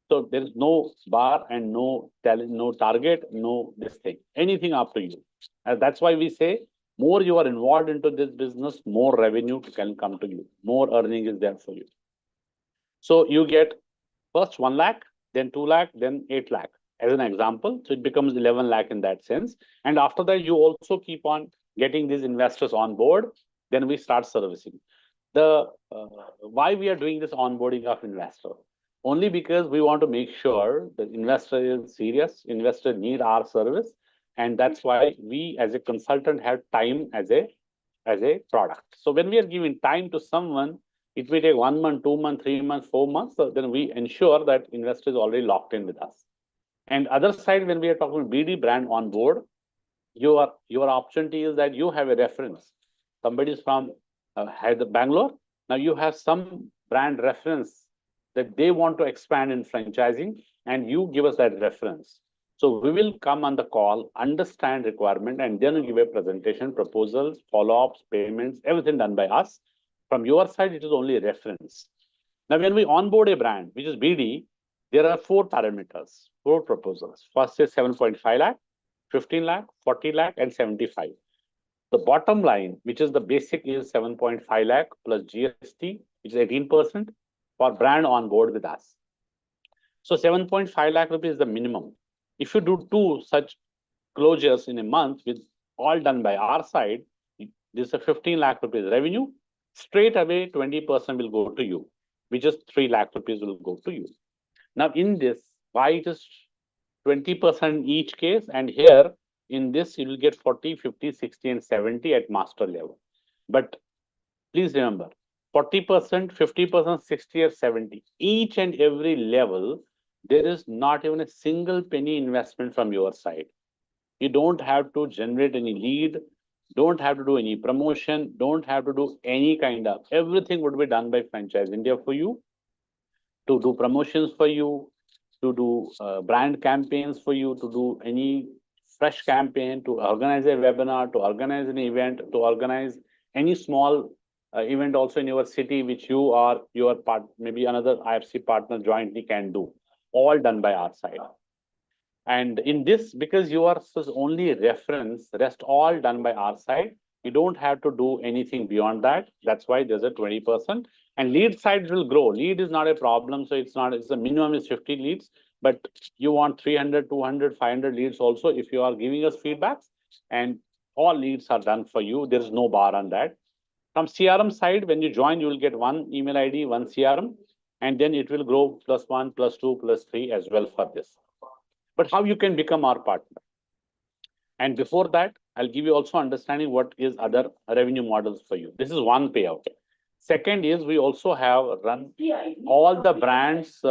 So there is no bar and no talent, no target, no this thing, anything up to you. And that's why we say more you are involved into this business, more revenue can come to you, more earning is there for you. So you get first 1 lakh, then 2 lakh, then 8 lakh as an example. So it becomes 11 lakh in that sense. And after that, you also keep on getting these investors on board. Then we start servicing. The why we are doing this onboarding of investor? Only because we want to make sure the investor is serious, investor need our service. And that's why we as a consultant have time as a product. So when we are giving time to someone, it may take 1 month, 2 months, 3 months, 4 months. So then we ensure that investor is already locked in with us. And other side, when we are talking BD brand on board, your opportunity is that you have a reference. Somebody is from Bangalore. Now you have some brand reference that they want to expand in franchising, and you give us that reference. So we will come on the call, understand requirement, and then give a presentation, proposals, follow-ups, payments, everything done by us. From your side, it is only a reference. Now, when we onboard a brand, which is BD, there are 4 parameters, 4 proposals. First is 7.5 lakh, 15 lakh, 40 lakh, and 75. The bottom line, which is the basic, is 7.5 lakh plus GST, which is 18% for brand on board with us. So 7.5 lakh rupees is the minimum. If you do 2 such closures in a month with all done by our side, this is a 15 lakh rupees revenue. Straight away, 20% will go to you, which is 3 lakh rupees will go to you. Now, in this, why it is 20% each case, and here in this, you will get 40, 50, 60, and 70 at master level. But please remember, 40%, 50%, 60, or 70, each and every level, there is not even a single penny investment from your side. You don't have to generate any lead, don't have to do any promotion, don't have to do any kind of, everything would be done by Franchise India for you, to do promotions for you, to do brand campaigns for you, to do any fresh campaign, to organize a webinar, to organize an event, to organize any small event also in your city, which you or your part, maybe another IFC partner jointly can do, all done by our side. And in this, because you are only reference, rest all done by our side, you don't have to do anything beyond that. That's why there's a 20%. And lead side will grow. Lead is not a problem. So it's the minimum is 50 leads, but you want 300, 200, 500 leads also if you are giving us feedbacks, and all leads are done for you. There's no bar on that. From CRM side, when you join, you will get 1 email ID, 1 CRM, and then it will grow +1, +2, +3 as well for this. But how you can become our partner? And before that, I'll give you also understanding what is other revenue models for you. This is one payout. Second is we also have run all the brands.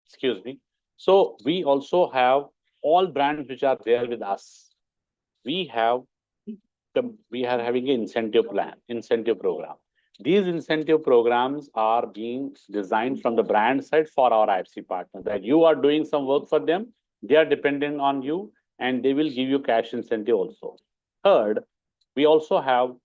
Excuse me. So we also have all brands which are there with us. We are having an incentive program. These incentive programs are being designed from the brand side for our IFC partners, that you are doing some work for them, they are dependent on you, and they will give you cash incentive also. Third, we also have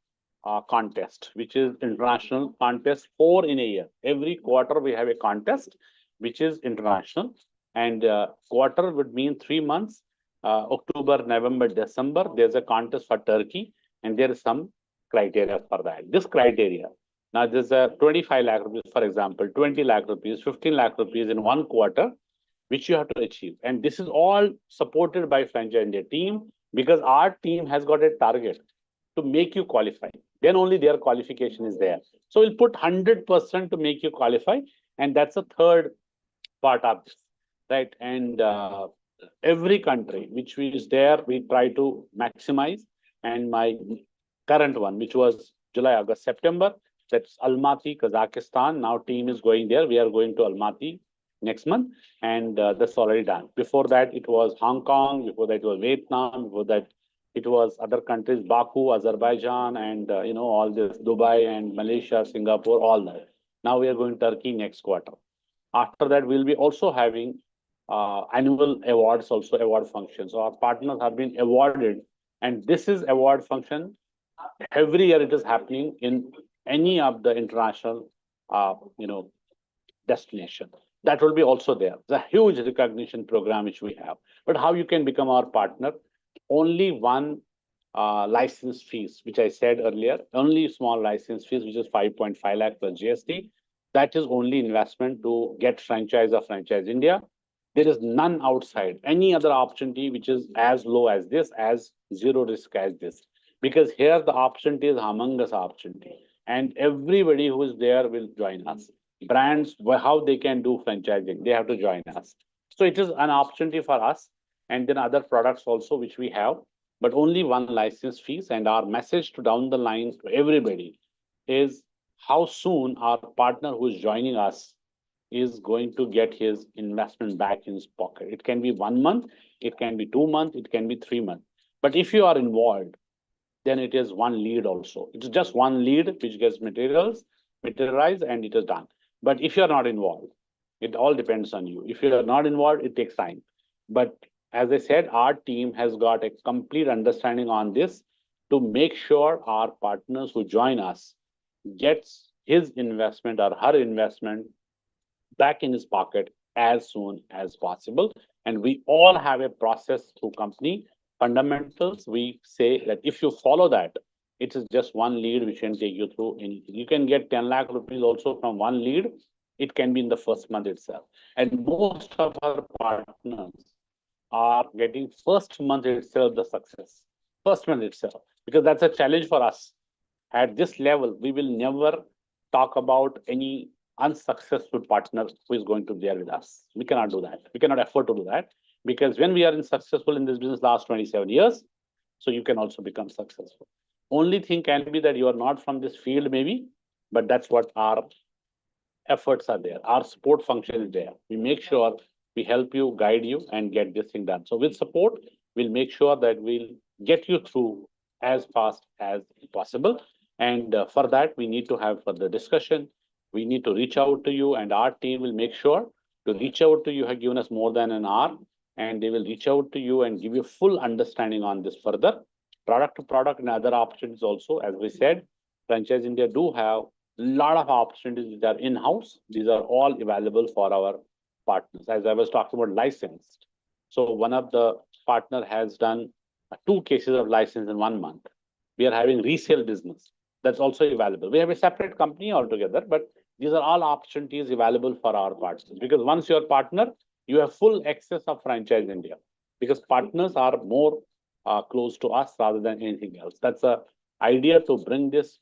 a contest, which is international contest, 4 in a year. Every quarter we have a contest, which is international, and quarter would mean 3 months. October, November, December, there's a contest for Turkey, and there is some criteria for that. This criteria, now there's a 25 lakh rupees, for example, 20 lakh rupees, 15 lakh rupees in 1 quarter, which you have to achieve. And this is all supported by Franchise India team, because our team has got a target to make you qualify. Then only their qualification is there. So we'll put 100% to make you qualify. And that's the third part of this, right? And every country which is there, we try to maximize. And my current one, which was July, August, September, that's Almaty, Kazakhstan. Now team is going there. We are going to Almaty next month, and that's already done. Before that, it was Hong Kong. Before that, it was Vietnam. Before that, it was other countries, Baku, Azerbaijan, and all this, Dubai and Malaysia, Singapore, all that. Now we are going Turkey next quarter. After that, we'll be also having annual awards, also award functions. So our partners have been awarded, and this is award function. Every year it is happening in any of the international, destination. That will be also there. It's a huge recognition program which we have. But how you can become our partner? Only one license fees, which I said earlier, only small license fees, which is 5.5 lakh plus GST. That is only investment to get franchise of Franchise India. There is none outside. Any other opportunity which is as low as this, as zero risk as this. Because here the opportunity is humongous opportunity. And everybody who is there will join us. Brands, how they can do franchising, they have to join us. So it is an opportunity for us. And then other products also which we have, but only one license fees. And our message to down the line to everybody is how soon our partner who is joining us is going to get his investment back in his pocket. It can be 1 month, it can be 2 months, it can be 3 months. But if you are involved, then it is one lead also. It's just one lead which gets materialized, and it is done. But if you're not involved, it all depends on you. If you're not involved, it takes time. But as I said, our team has got a complete understanding on this to make sure our partners who join us gets his investment or her investment back in his pocket as soon as possible. And we all have a process through company fundamentals. We say that if you follow that, it is just one lead which can take you through anything. You can get 10 lakh rupees also from one lead. It can be in the first month itself. And most of our partners are getting first month itself the success. First month itself, because that's a challenge for us. At this level, we will never talk about any unsuccessful partner who is going to be there with us. We cannot do that. We cannot afford to do that, because when we are successful in this business last 27 years, so you can also become successful. Only thing can be that you are not from this field maybe, but that's what our efforts are there. Our support function is there. We make sure we help you, guide you, and get this thing done. So with support, we'll make sure that we'll get you through as fast as possible. And for that, we need to have further discussion. We need to reach out to you, and our team will make sure to reach out to you. Have given us more than an hour, and they will reach out to you and give you full understanding on this further. Product to product and other opportunities also, as we said, Franchise India do have a lot of opportunities that are in-house. These are all available for our partners. As I was talking about licensed. So one of the partner has done 2 cases of license in 1 month. We are having resale business. That's also available. We have a separate company altogether, but these are all opportunities available for our partners. Because once you're a partner, you have full access of Franchise India. Because partners are more close to us rather than anything else. That's a idea to bring this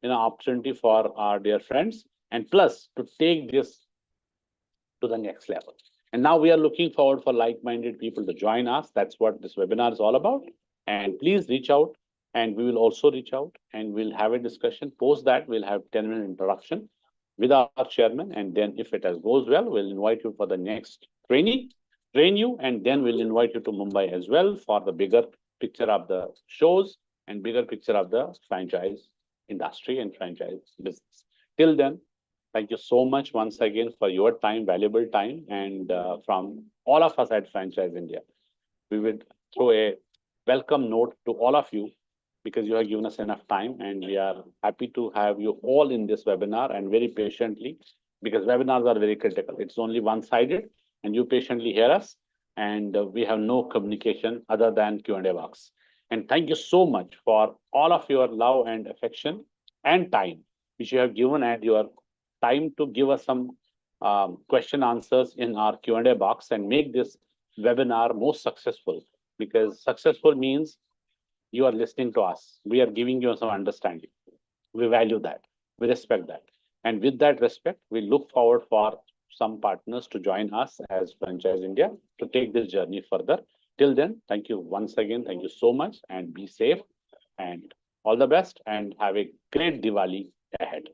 opportunity for our dear friends, and plus to take this to the next level. And now we are looking forward for like-minded people to join us. That's what this webinar is all about. And please reach out, and we will also reach out, and we'll have a discussion. Post that, we'll have 10-minute introduction with our chairman. And then if it goes well, we'll invite you for the next training, train you, and then we'll invite you to Mumbai as well for the bigger picture of the shows and bigger picture of the franchise industry and franchise business. Till then, thank you so much once again for your time, valuable time. And from all of us at Franchise India, we would throw a welcome note to all of you, because you have given us enough time, and we are happy to have you all in this webinar, and very patiently, because webinars are very critical. It's only one-sided, and you patiently hear us, and we have no communication other than Q&A box. And thank you so much for all of your love and affection and time, which you have given, and your time to give us some question answers in our Q&A box and make this webinar most successful, because successful means you are listening to us. We are giving you some understanding. We value that. We respect that. And with that respect, we look forward for some partners to join us as Franchise India to take this journey further. Till then, thank you once again. Thank you so much, and be safe and all the best, and have a great Diwali ahead.